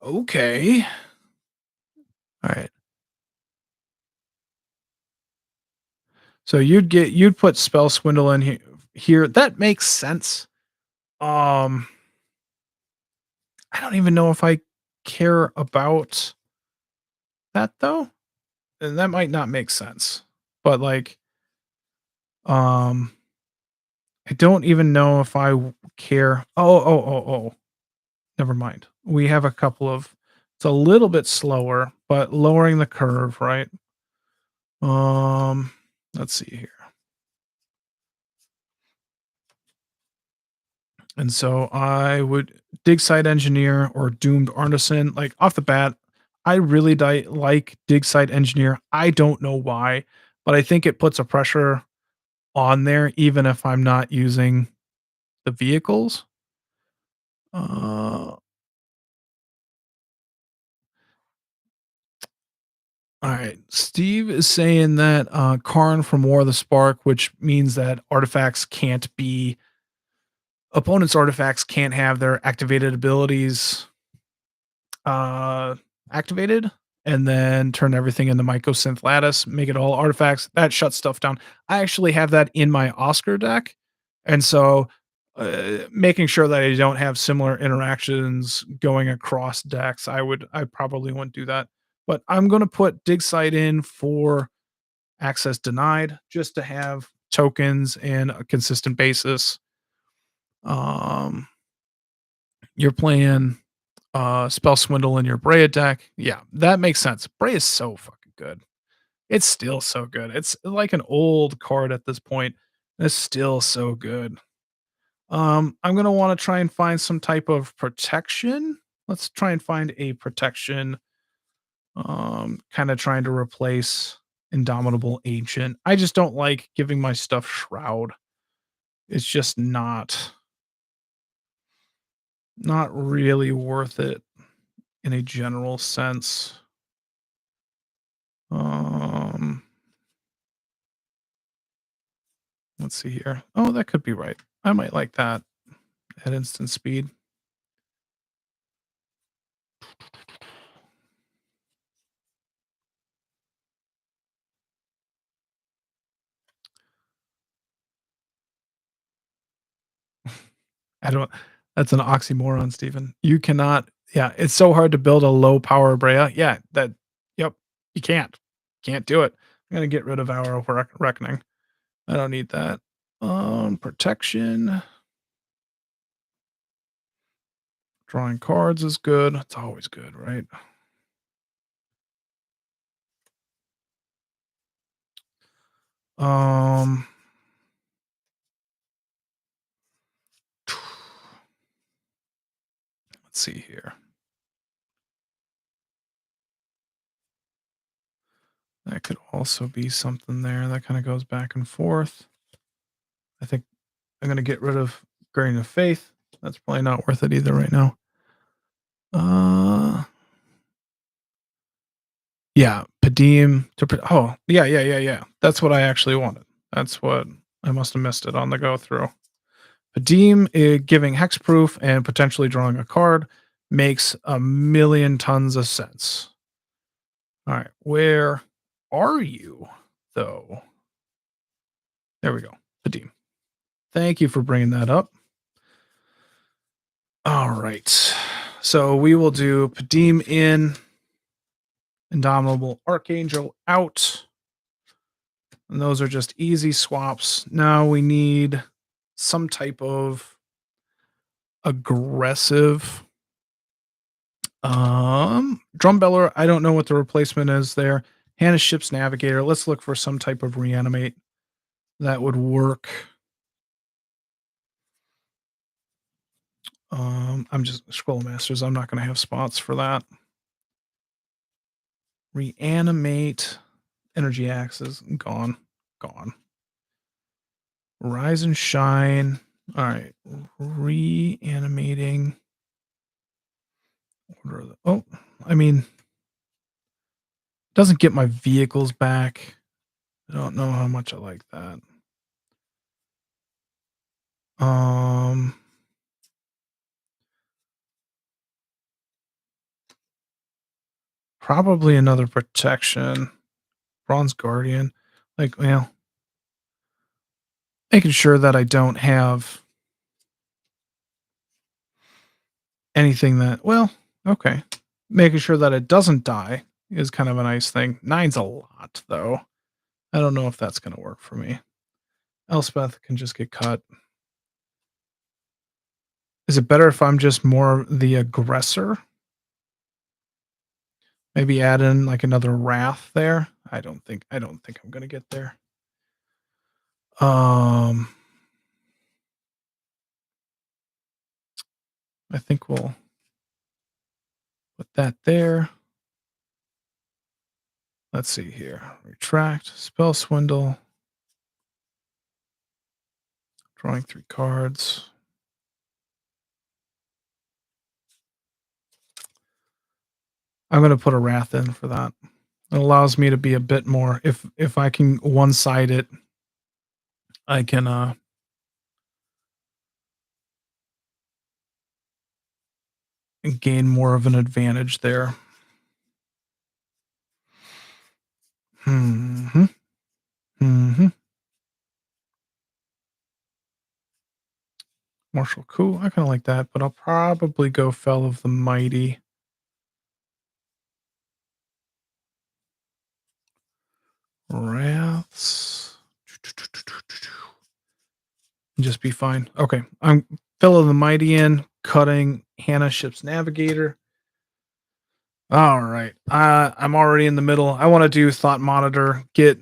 Okay. All right. So you'd put Spell Swindle in here. That makes sense. Um, I don't even know if I care about that though. And that might not make sense. But like, um, I don't even know if care. Oh. Never mind. We have a couple of. It's a little bit slower, but lowering the curve, right? Um, let's see here. And so I would Dig Site Engineer or Doomed Artisan. Like off the bat, I really like Dig Site Engineer. I don't know why, but I think it puts a pressure on there, even if I'm not using the vehicles. All right. Steve is saying that Cairn from War of the Spark, which means that opponents' artifacts can't have their activated abilities uh activated, and then turn everything into Mycosynth Lattice, make it all artifacts. That shuts stuff down. I actually have that in my Oscar deck. And so making sure that I don't have similar interactions going across decks, I probably wouldn't do that. But I'm gonna put Dig Site in for access denied, just to have tokens in a consistent basis. Um you're playing Spell Swindle in your Brea deck. Yeah, that makes sense. Brea is so fucking good. It's still so good. It's like an old card at this point. It's still so good. I'm gonna want to try and find some type of protection. Let's try and find a protection. Kind of trying to replace Indomitable Ancient. I just don't like giving my stuff Shroud. It's just not really worth it in a general sense. Um, let's see here. Oh, that could be right. I might like that at instant speed. I don't That's an oxymoron, Stephen. You cannot yeah, it's so hard to build a low power Brea. Yeah, yep, you can't. Can't do it. I'm gonna get rid of our reckoning. I don't need that. Protection. Drawing cards is good. It's always good, right? Um let's see here. That could also be something there that kind of goes back and forth. I think I'm gonna get rid of Guardian of Faith. That's probably not worth it either right now. Uh yeah, Padim oh, yeah. That's what I actually wanted. That's what I must have missed it on the go through. Padim giving hexproof and potentially drawing a card makes a million tons of sense. All right, where are you though? There we go. Padim. Thank you for bringing that up. All right. So we will do Padim in, Indomitable Archangel out. And those are just easy swaps. Now we need some type of aggressive Drum Bellower. I don't know what the replacement is there. Hannah Ship's Navigator. Let's look for some type of reanimate that would work. I'm just scroll masters. I'm not going to have spots for that. Reanimate. Energy axes. Gone. Gone. Rise and shine. All right. Reanimating. Oh, I mean, doesn't get my vehicles back. I don't know how much I like that. Probably another protection. Bronze Guardian. Like, well, making sure that I don't have anything that, well, okay. Making sure that it doesn't die is kind of a nice thing. 9's a lot, though. I don't know if that's going to work for me. Elspeth can just get cut. Is it better if I'm just more the aggressor? Maybe add in like another wrath there. I don't think I'm going to get there. I think we'll put that there. Let's see here. Retract, spell swindle. Drawing 3 cards. I'm going to put a wrath in for that. It allows me to be a bit more, if I can one-side it, I can gain more of an advantage there. Mm-hmm. Mm-hmm. Martial coup. I kind of like that, but I'll probably go Fell of the Mighty. Wraths. Just be fine. Okay. I'm Fell of the Mighty in, cutting Hannah Ship's Navigator. All right. I'm already in the middle. I want to do Thought Monitor, get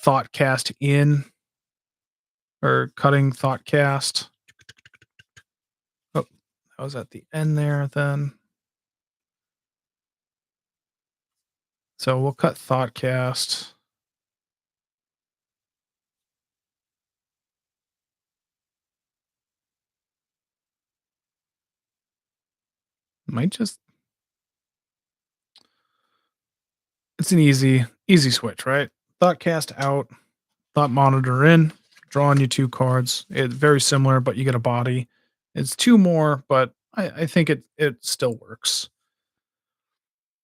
Thoughtcast in, or cutting Thoughtcast. Oh, that was at the end there then. So we'll cut Thoughtcast. Might just, it's an easy switch, right? Thoughtcast out, Thought Monitor in, drawing you 2 cards. It's very similar, but you get a body. It's 2 more, but I think it still works.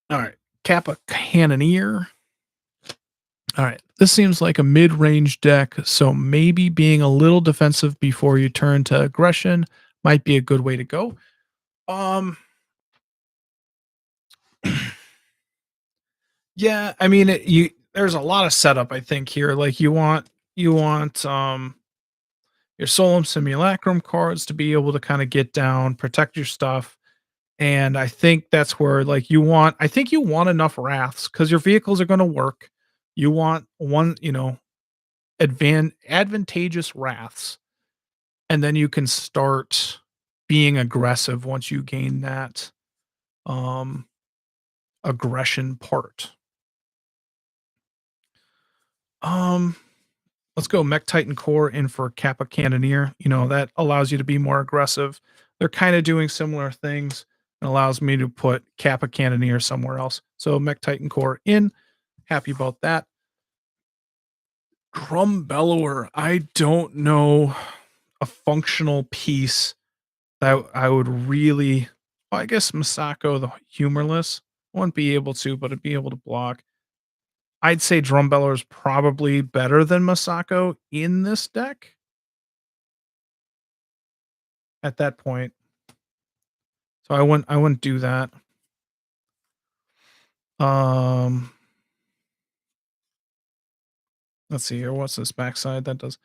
All right. Kappa Cannoneer. All right. This seems like a mid-range deck, so maybe being a little defensive before you turn to aggression might be a good way to go. Yeah, I mean, there's a lot of setup I think here. Like you want your Solum Simulacrum cards to be able to kind of get down, protect your stuff. And I think that's where like I think you want enough wraths because your vehicles are going to work. You want one, advantageous wraths, and then you can start being aggressive once you gain that um aggression part. Um let's go Mech Titan Core in for Kappa Cannoneer. That allows you to be more aggressive. They're kind of doing similar things and allows me to put Kappa Cannoneer somewhere else. So Mech Titan Core in. Happy about that. Drum Bellower. I don't know a functional piece that I would really, well, I guess Masako the Humorless. I wouldn't be able to, but I'd be able to block. I'd say Drumbeller is probably better than Masako in this deck at that point. So I wouldn't do that. Let's see here. What's this backside? That does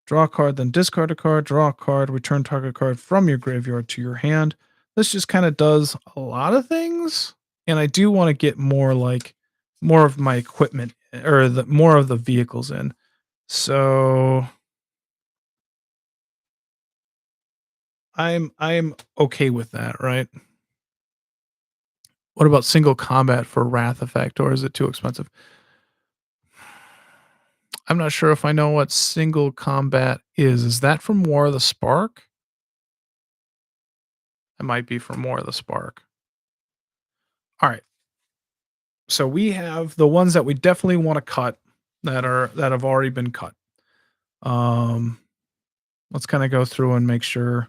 draw a card, then discard a card, draw a card, return target card from your graveyard to your hand. This just kind of does a lot of things. And I do want to get more of my equipment or more of the vehicles in. So I'm okay with that, right? What about single combat for Wrath effect, or is it too expensive? I'm not sure if I know what single combat is. Is that from War of the Spark? It might be from War of the Spark. All right. So we have the ones that we definitely want to cut that have already been cut. Um, let's kind of go through and make sure.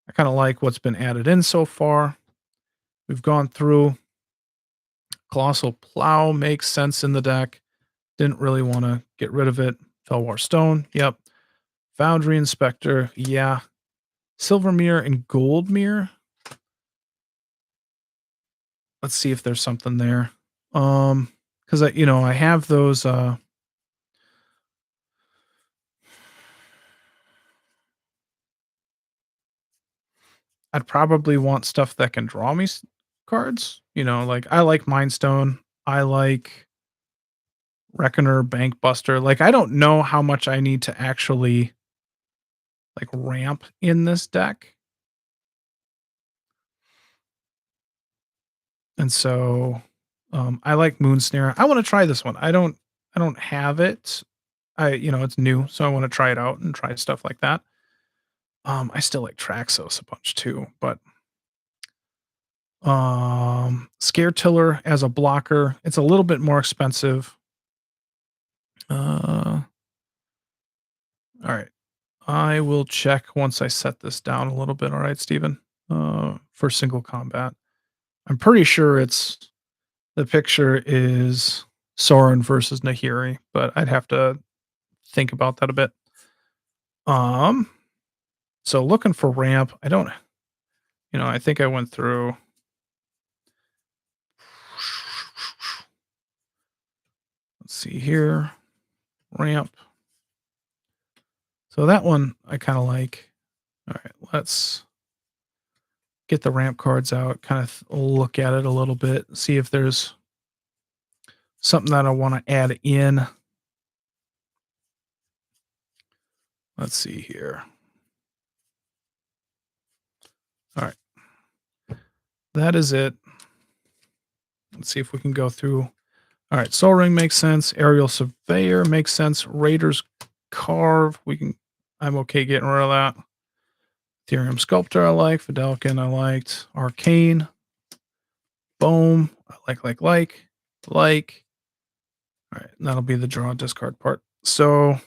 I kind of like what's been added in so far. We've gone through. Colossal Plow makes sense in the deck. Didn't really want to get rid of it. Felwar Stone, yep. Foundry Inspector, yeah. Silver Mirror and Gold Mirror. Let's see if there's something there. Because I have those. I'd probably want stuff that can draw me cards. Like I like Mind Stone. I like Reckoner, Bank Buster. Like I don't know how much I need to actually like ramp in this deck. And so I like Moonsnare. I want to try this one. I don't have it. It's new, so I want to try it out and try stuff like that. I still like Traxos a bunch too, but Scare Tiller as a blocker, it's a little bit more expensive. All right. I will check once I set this down a little bit. All right, Steven. For single combat. I'm pretty sure the picture is Soren versus Nahiri, but I'd have to think about that a bit. So looking for ramp, I think I went through. Let's see here. Ramp. So that one I kind of like. All right, let's get the ramp cards out, kind of look at it a little bit, see if there's something that I want to add in. Let's see here. All right. That is it. Let's see if we can go through. All right. Soul Ring makes sense. Aerial Surveyor makes sense. Raiders Carve. I'm okay getting rid of that. Ethereum Sculptor I like. Fidelkin I liked. Arcane. Boom. I like. All right. That'll be the draw discard part. So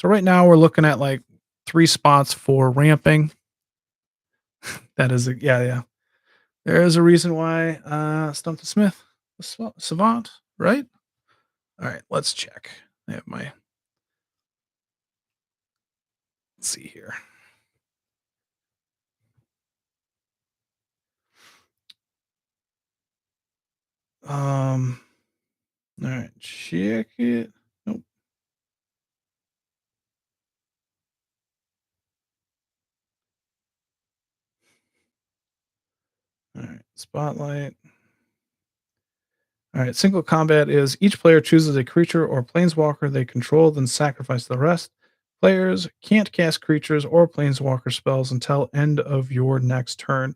right now we're looking at like 3 spots for ramping. That is yeah. There is a reason why Stump the Smith, Savant, right? All right, let's check. I have my. Let's see here. All right, check it. Nope. All right, spotlight. All right, single combat is each player chooses a creature or planeswalker they control, then sacrifice the rest. Players can't cast creatures or planeswalker spells until end of your next turn.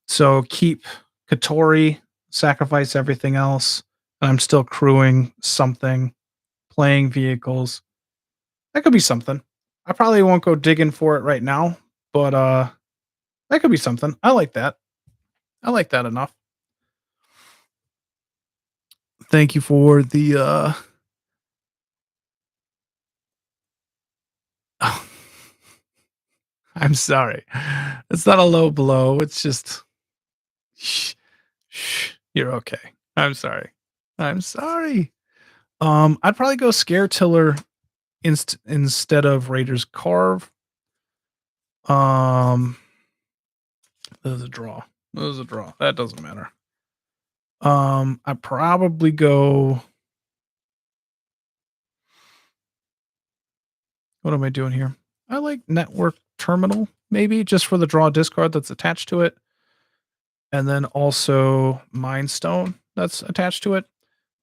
So keep Kotori, sacrifice everything else, and I'm still crewing something, playing vehicles. That could be something. I probably won't go digging for it right now, but that could be something. I like that. I like that enough. Thank you for the I'm sorry. It's not a low blow. It's just shh, you're okay. I'm sorry. I'm sorry. I'd probably go Scare Tiller instead of Raiders Carve. There's a draw. That doesn't matter. I probably go. What am I doing here? I like Network Terminal, maybe just for the draw discard that's attached to it, and then also Mind Stone that's attached to it.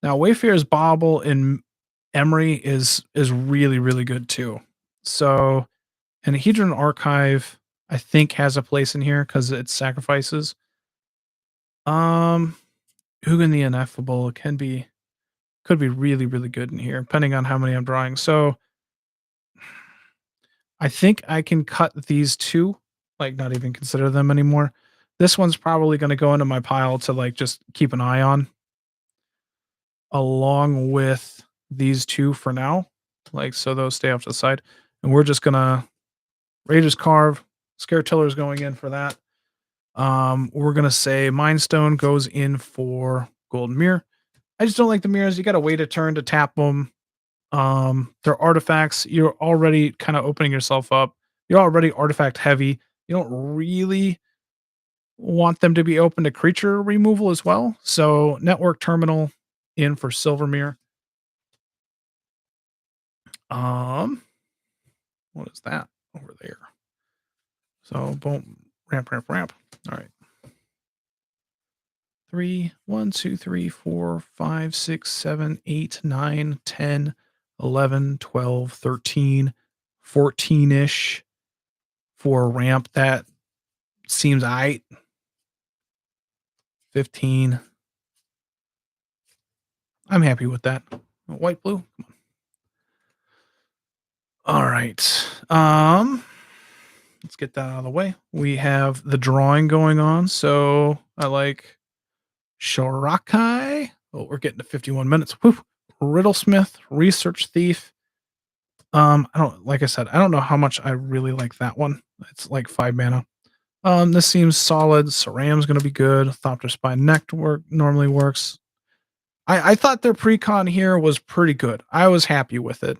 Now, Wayfarer's Bauble in Emery is really really good too. So, and Hedron Archive, I think, has a place in here because it's sacrifices. Hugin the Ineffable could be really, really good in here, depending on how many I'm drawing. So I think I can cut these two, like not even consider them anymore. This one's probably going to go into my pile to like just keep an eye on, along with these two for now. Like, so those stay off to the side. And we're just gonna Rage's Carve, Scare Tiller's going in for that. We're gonna say Mind Stone goes in for Golden Mirror. I just don't like the mirrors. You gotta wait a turn to tap them. They're artifacts. You're already kind of opening yourself up. You're already artifact heavy. You don't really want them to be open to creature removal as well. So Network Terminal in for Silvermere. What is that over there? So boom, ramp. All right. 3, 1, 2, 3, 4, 5, 6, 7, 8, 9, 10, 11, 12, 13, 14-ish for a ramp. That seems aight. 15. I'm happy with that. White, blue. All right. Let's get that out of the way. We have the drawing going on. So I like Shorakai. Oh, we're getting to 51 minutes. Whew. Riddlesmith, Research Thief. I don't, like I said, I don't know how much I really like that one. It's like 5 mana. This seems solid. Saram's gonna be good. Thopter Spine Network normally works. I thought their precon here was pretty good. I was happy with it.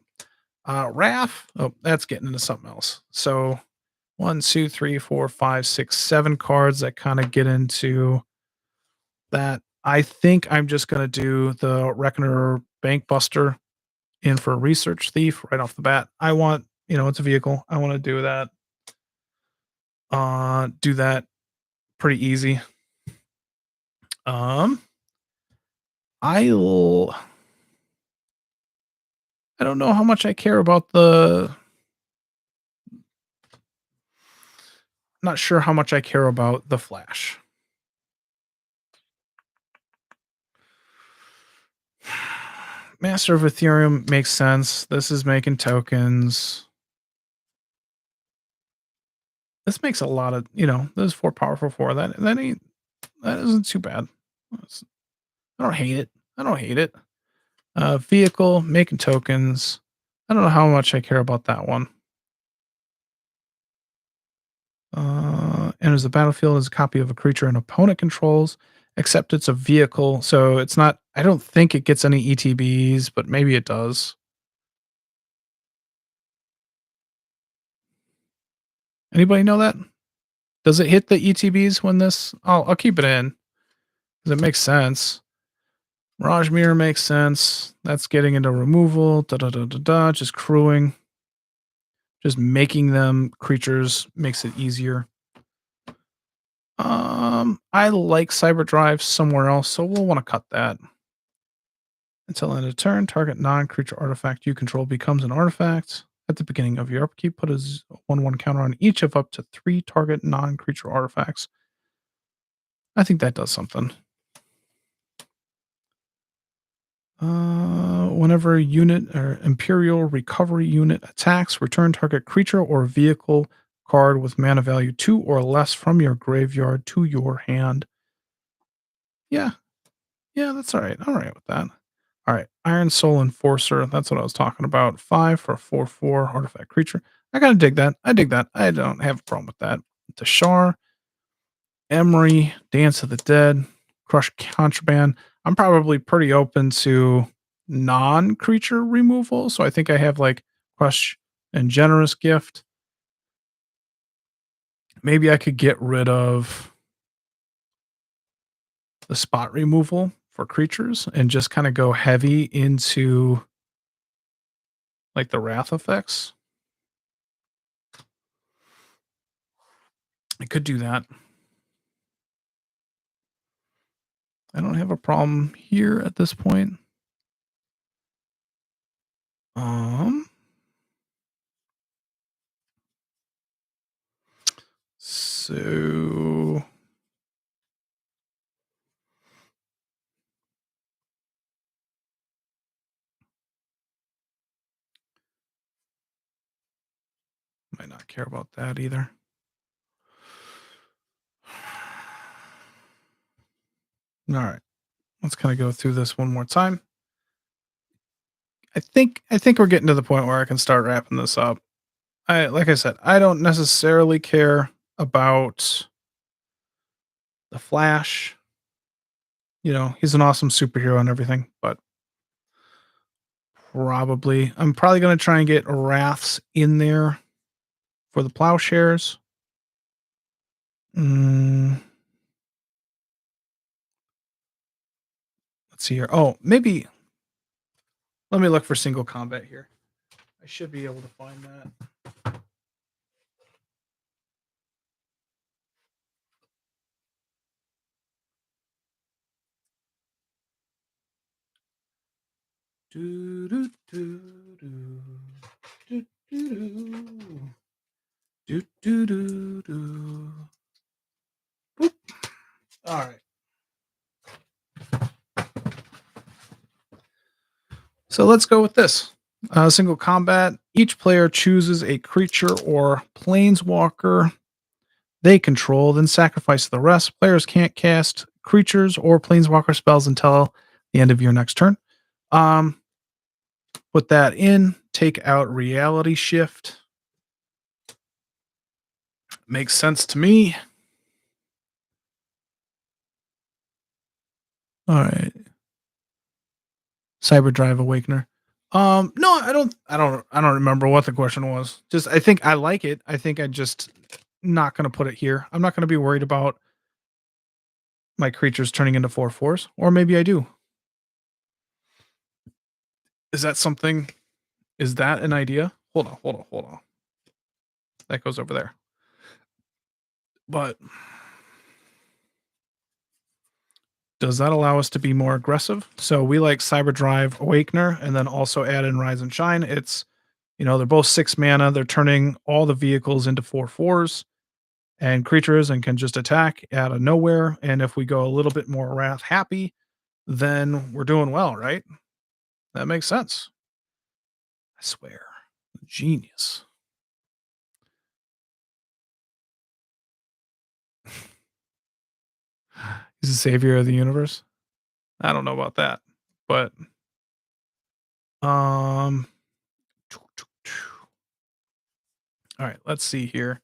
Wrath, oh, that's getting into something else. So 1, 2, 3, 4, 5, 6, 7 cards that kind of get into that. I think I'm just gonna do the Reckoner Bankbuster in for a Research Thief right off the bat. I want, it's a vehicle. I want to do that. Do that pretty easy. I don't know how much I care about not sure how much I care about the Flash. Master of Ethereum makes sense. This is making tokens. This makes a lot of, those 4 powerful 4. That isn't too bad. I don't hate it. Vehicle, making tokens. I don't know how much I care about that one. Enters the battlefield as a copy of a creature an opponent controls, except it's a vehicle, so it's not. I don't think it gets any ETBs, but maybe it does. Anybody know that? Does it hit the ETBs when this? I'll keep it in because it makes sense. Mirage Mirror makes sense. That's getting into removal. Just crewing. Just making them creatures makes it easier. I like Cyber Drive somewhere else, so we'll want to cut that. Until end of turn, target non-creature artifact you control becomes an artifact. At the beginning of your upkeep, put a 1/1 counter on each of up to 3 target non-creature artifacts. I think that does something. Whenever a unit or Imperial Recovery unit attacks, return target creature or vehicle card with mana value 2 or less from your graveyard to your hand. Yeah, that's all right. All right with that. All right, Iron Soul Enforcer. That's what I was talking about. 5 for a 4/4 artifact creature. I gotta dig that. I dig that. I don't have a problem with that. Tashar, Emery, Dance of the Dead, Crush Contraband. I'm probably pretty open to non-creature removal, so I think I have like Crush and Generous Gift. Maybe I could get rid of the spot removal for creatures and just kind of go heavy into like the Wrath effects. I could do that. I don't have a problem here at this point. So might not care about that either. All right. Let's kind of go through this one more time. I think we're getting to the point where I can start wrapping this up. Like I said, I don't necessarily care about the Flash. You know, he's an awesome superhero and everything, but I'm probably going to try and get Wraths in there for the Plowshares. Mm, let's see here. Oh, maybe let me look for single combat here. I should be able to find that. Do, do, do, do, do, do, do, do, do, do. Boop. All right. So let's go with this. Single combat. Each player chooses a creature or planeswalker they control, then sacrifice the rest. Players can't cast creatures or planeswalker spells until the end of your next turn. Put that in. Take out Reality Shift. Makes sense to me. All right. Cyberdrive Awakener. No, I don't remember what the question was. Just I think I like it. I think I just not gonna put it here. I'm not gonna be worried about my creatures turning into 4/4s, or maybe I do. Is that something? Is that an idea? Hold on. That goes over there. But does that allow us to be more aggressive? So we like Cyberdrive Awakener and then also add in Rise and Shine. It's, they're both 6 mana. They're turning all the vehicles into 4/4s and creatures and can just attack out of nowhere. And if we go a little bit more Wrath happy, then we're doing well, right? That makes sense. I swear. Genius. He's the savior of the universe. I don't know about that. But all right, let's see here.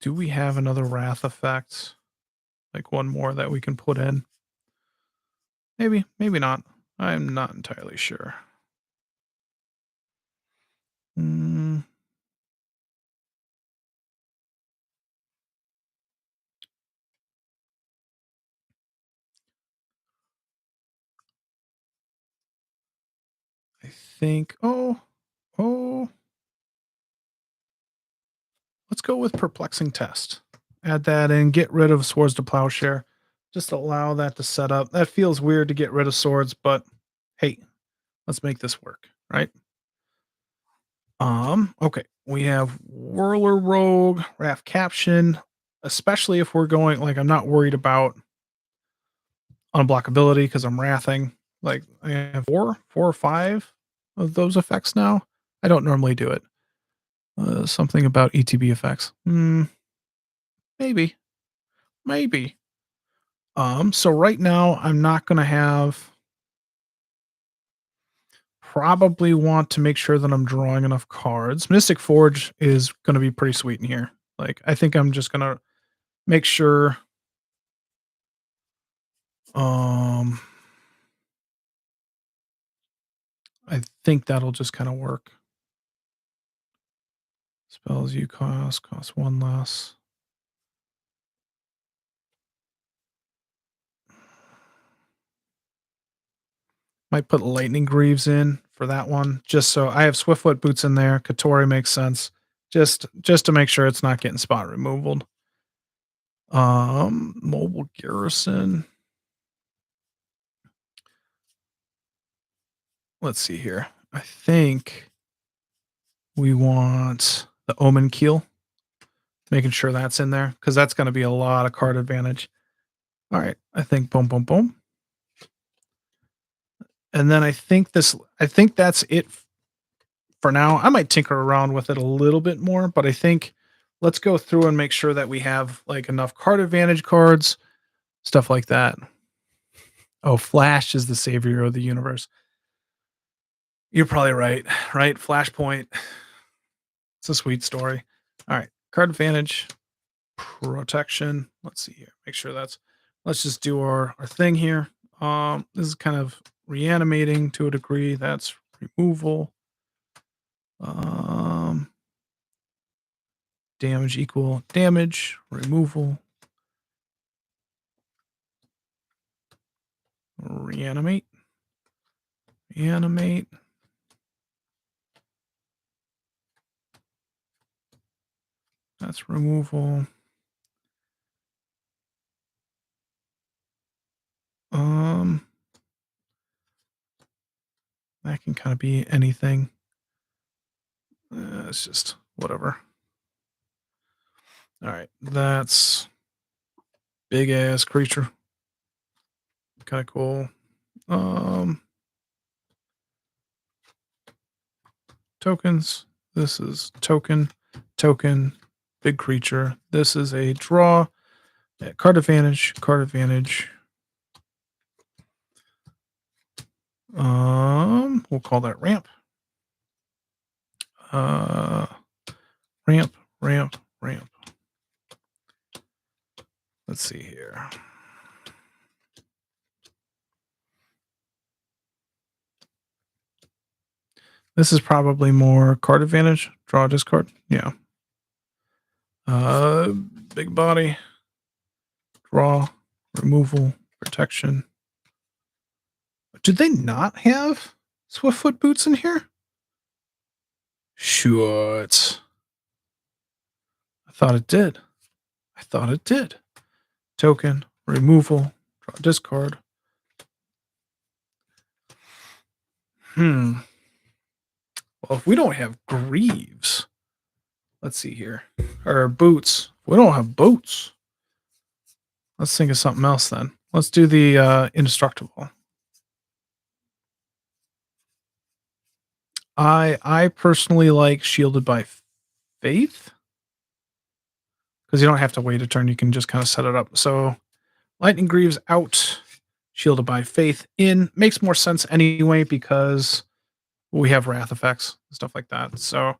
Do we have another Wrath effect? Like one more that we can put in? Maybe, maybe not. I'm not entirely sure. Mm, I think. Oh. Let's go with Perplexing Test. Add that in. Get rid of Swords to Plowshare. Just allow that to set up. That feels weird to get rid of swords, but hey, let's make this work, right? Okay. We have Whirler Rogue, Wrath Caption, especially if we're going like I'm not worried about unblockability because I'm wrathing. Like I have four or five of those effects now. I don't normally do it. Something about ETB effects. Maybe. Maybe. So right now I'm not gonna have probably want to make sure that I'm drawing enough cards. Mystic Forge is gonna be pretty sweet in here. Like I think I'm just gonna make sure um I think that'll just kind of work. Spells you cost one less. Might put Lightning Greaves in for that one, just so I have Swiftfoot Boots in there. Kotori makes sense, just to make sure it's not getting spot removal. Mobile Garrison. Let's see here. I think we want the Omen Keel. Making sure that's in there because that's going to be a lot of card advantage. All right, I think boom, boom, boom. And then I think that's it for now. I might tinker around with it a little bit more, but I think let's go through and make sure that we have like enough card advantage cards, stuff like that. Oh, Flash is the savior of the universe. You're probably right, right? Flashpoint. It's a sweet story. All right, card advantage, protection. Let's see here. Make sure that's. Let's just do our thing here. This is kind of reanimating to a degree. That's removal. Damage equal damage, removal, reanimate, reanimate. That's removal. That can kind of be anything. It's just whatever. All right, that's big ass creature. Kind of cool. Tokens. This is token, big creature. This is a draw. Yeah, card advantage, card advantage. We'll call that ramp. Ramp, ramp, ramp. Let's see here. This is probably more card advantage. Draw, discard. Yeah. Big body. Draw, removal, protection. Did they not have Swiftfoot boots in here? Shit. I thought it did. I thought it did. Token, removal, draw, discard. Well, if we don't have greaves, let's see here. Or boots. We don't have boots. Let's think of something else then. Let's do the indestructible. I personally like shielded by faith because you don't have to wait a turn. You can just kind of set it up. So lightning greaves out, shielded by faith in. Makes more sense anyway because we have wrath effects and stuff like that. So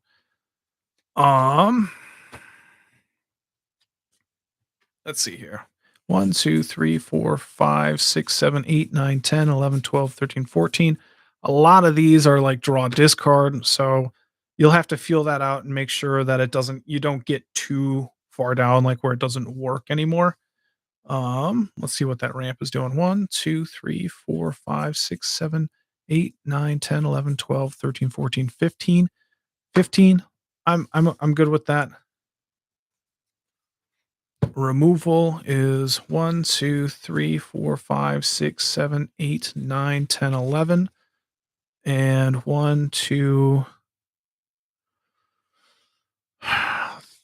let's see here. 1, 2, 3, 4, 5, 6, 7, 8, 9, 10, 11, 12, 13, 14. A lot of these are like draw discard. So you'll have to feel that out and make sure that you don't get too far down, like where it doesn't work anymore. Let's see what that ramp is doing. 1, 2, 3, 4, 5, 6, 7, 8, 9, 10, 11, 12, 13, 14, 15. 15. I'm good with that. Removal is 1, 2, 3, 4, 5, 6, 7, 8, 9, 10, 11. And 1, 2,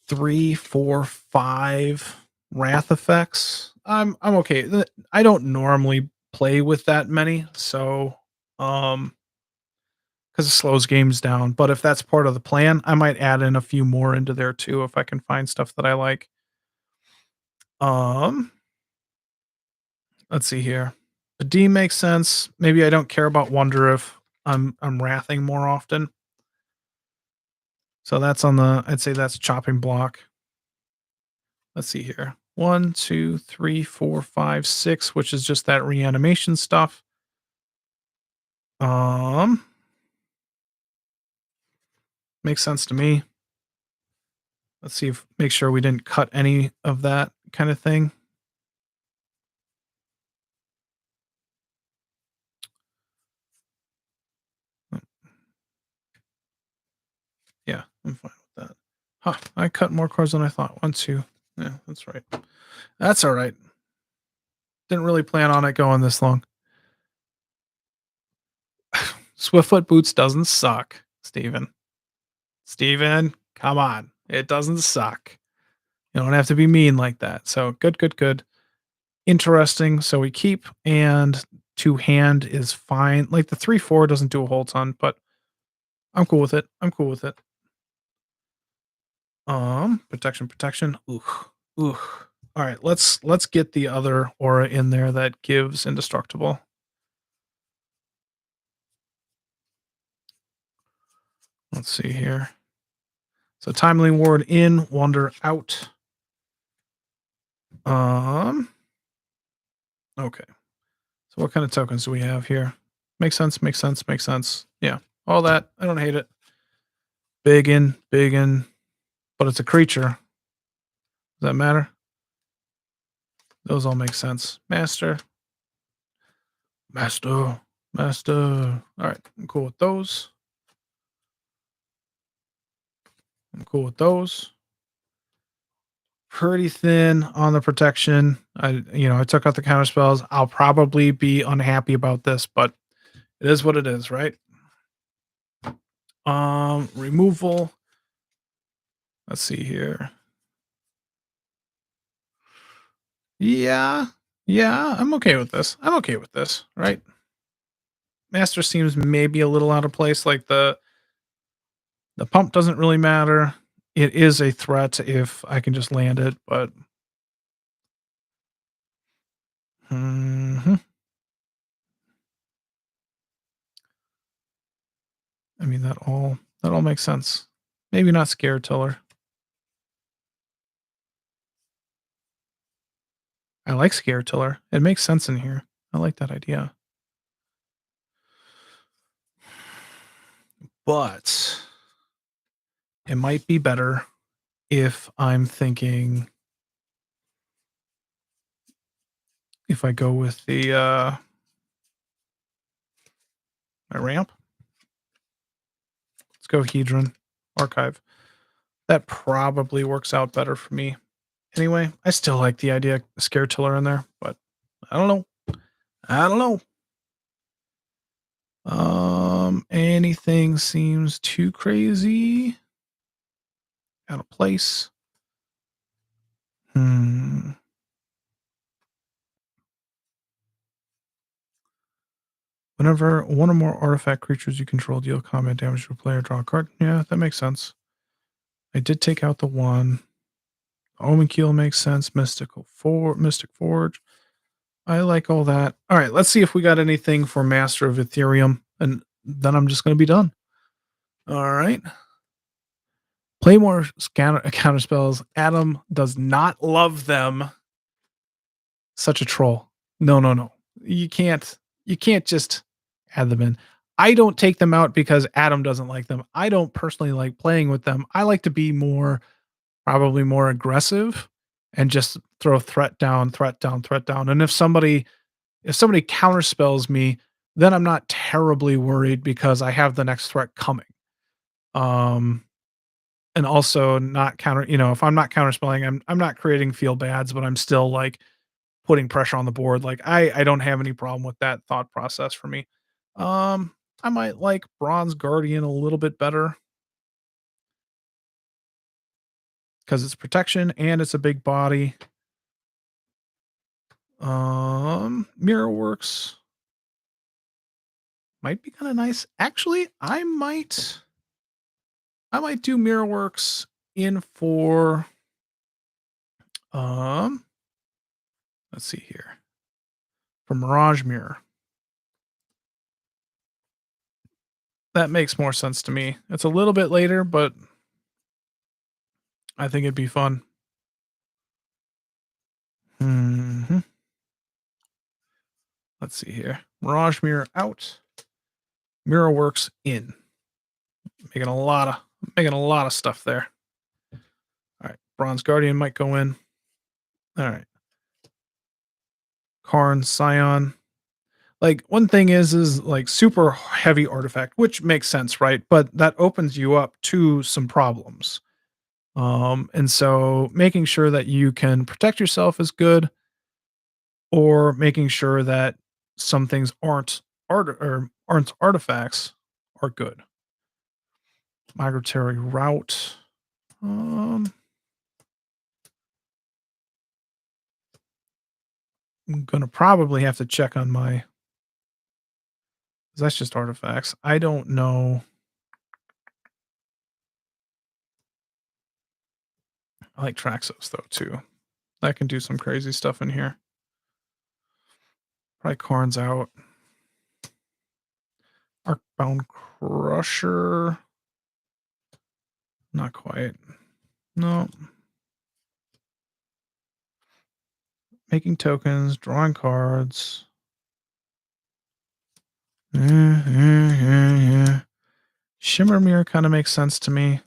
3, 4, 5 wrath effects. I'm okay. I don't normally play with that many, so because it slows games down. But if that's part of the plan, I might add in a few more into there too if I can find stuff that I like. Let's see here. The D makes sense. Maybe I don't care about Wonder if I'm wrathing more often. So that's on the, I'd say that's chopping block. Let's see here. 1, 2, 3, 4, 5, 6, which is just that reanimation stuff. Makes sense to me. Let's see if make sure we didn't cut any of that kind of thing. Yeah, I'm fine with that. Huh, I cut more cards than I thought. 1, 2. Yeah, that's right. That's all right. Didn't really plan on it going this long. Swiftfoot boots doesn't suck, Steven. Steven, come on. It doesn't suck. You don't have to be mean like that. So good, good, good. Interesting. So we keep, and two hand is fine. Like the 3/4 doesn't do a whole ton, but I'm cool with it. I'm cool with it. Protection, protection. Ooh, ooh. All right, let's get the other aura in there that gives indestructible. Let's see here. So timely ward in, wander out. Okay. So what kind of tokens do we have here? Makes sense, makes sense, makes sense. Yeah. All that. I don't hate it. Big in, but it's a creature. Does that matter? Those all make sense. Master. Master. Master. All right. I'm cool with those. I'm cool with those. Pretty thin on the protection. I took out the counter spells. I'll probably be unhappy about this, but it is what it is, right? Removal. Let's see here. Yeah. Yeah, I'm okay with this. I'm okay with this, right? Master seems maybe a little out of place. Like the pump doesn't really matter. It is a threat if I can just land it, but mhm. I mean that all makes sense. Maybe not Scare Tiller. I like Scare Tiller. It makes sense in here. I like that idea. But it might be better if I'm thinking if I go with the my ramp. Let's go Hedron Archive. That probably works out better for me. Anyway, I still like the idea of Scare Tiller in there, but I don't know. I don't know. Anything seems too crazy. Out of place. Whenever one or more artifact creatures you control deal combat damage to a player, draw a card. Yeah, that makes sense. I did take out the one. Omen Keel makes sense. Mystic Forge. I like all that. All right, let's see if we got anything for Master of Ethereum, and then I'm just going to be done. All right. Play more counter spells. Adam does not love them. Such a troll. No, no, no. You can't just add them in. I don't take them out because Adam doesn't like them. I don't personally like playing with them. I like to be probably more aggressive and just throw threat down, threat down, threat down. And if somebody counterspells me, then I'm not terribly worried because I have the next threat coming. Um and also not if I'm not counterspelling, I'm not creating feel bads, but I'm still like putting pressure on the board. Like I don't have any problem with that thought process for me. I might like Bronze Guardian a little bit better because it's protection and it's a big body. Mirror Works might be kind of nice. Actually, I might do Mirror Works in for um let's see here. For Mirage Mirror. That makes more sense to me. It's a little bit later, but I think it'd be fun. Hmm. Let's see here. Mirage Mirror out. Mirror Works in. Making a lot of stuff there. All right. Bronze Guardian might go in. All right. Cairn, Scion. Like one thing is like super heavy artifact, which makes sense, right? But that opens you up to some problems. And so making sure that you can protect yourself is good, or making sure that some things aren't artifacts are good. Migratory route. I'm gonna probably have to check on my. 'Cause that's just artifacts. I don't know. I like Traxos though too. That can do some crazy stuff in here. Probably Corn's out. Arcbound Crusher. Not quite. No. Making tokens, drawing cards. Yeah. Shimmer Mirror kind of makes sense to me.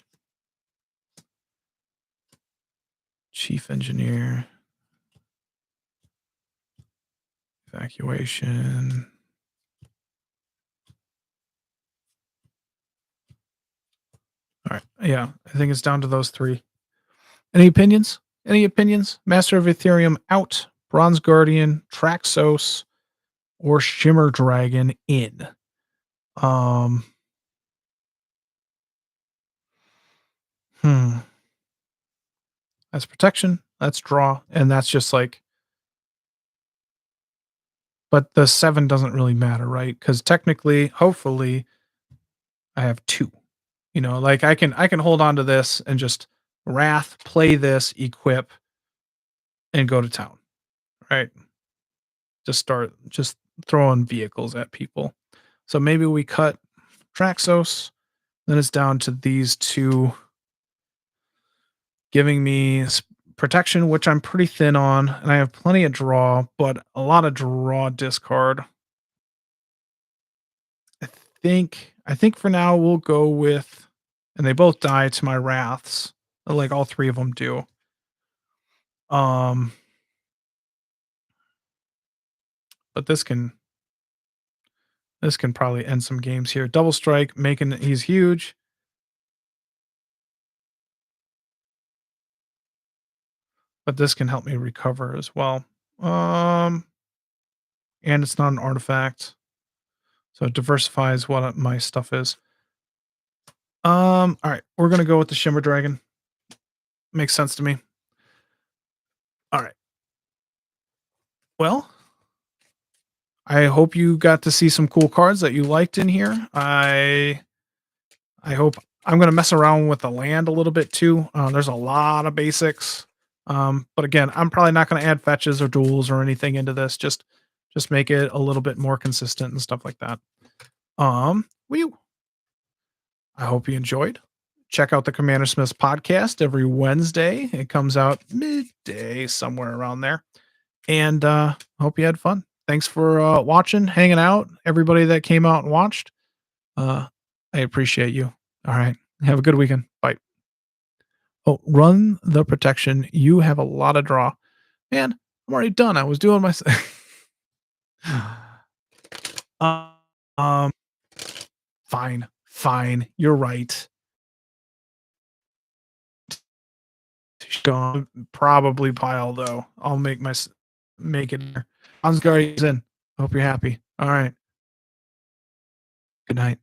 Chief Engineer. Evacuation. All right. Yeah, I think it's down to those three. Any opinions? Any opinions? Master of Ethereum out. Bronze Guardian, Traxos, or Shimmer Dragon in. Um. Hmm. That's protection. That's draw, and that's just like. But the 7 doesn't really matter, right? Because technically, hopefully, I have 2. You know, like I can hold on to this and just wrath, play this, equip, and go to town, right? Just start just throwing vehicles at people. So maybe we cut Traxos, then it's down to these 2 giving me protection, which I'm pretty thin on, and I have plenty of draw, but a lot of draw discard. I I think for now we'll go with, and they both die to my wraths, like all 3 of them do. Um, but this can probably end some games here. Double strike, making he's huge. But this can help me recover as well. Um, and it's not an artifact, so it diversifies what my stuff is. All right, we're gonna go with the Shimmer Dragon. Makes sense to me. All right. Well, I hope you got to see some cool cards that you liked in here. I hope I'm gonna mess around with the land a little bit too. There's a lot of basics. But again, I'm probably not gonna add fetches or duels or anything into this. Just make it a little bit more consistent and stuff like that. We I hope you enjoyed. Check out the CommanderSmith podcast every Wednesday. It comes out midday, somewhere around there. And hope you had fun. Thanks for watching, hanging out, everybody that came out and watched. I appreciate you. All right. Have a good weekend. Bye. Oh, run the protection. You have a lot of draw. Man, I'm already done. I was doing my. uh, um, fine. You're right. Gone. Probably pile though. I'll make it. Guardian's in. Hope you're happy. All right. Good night.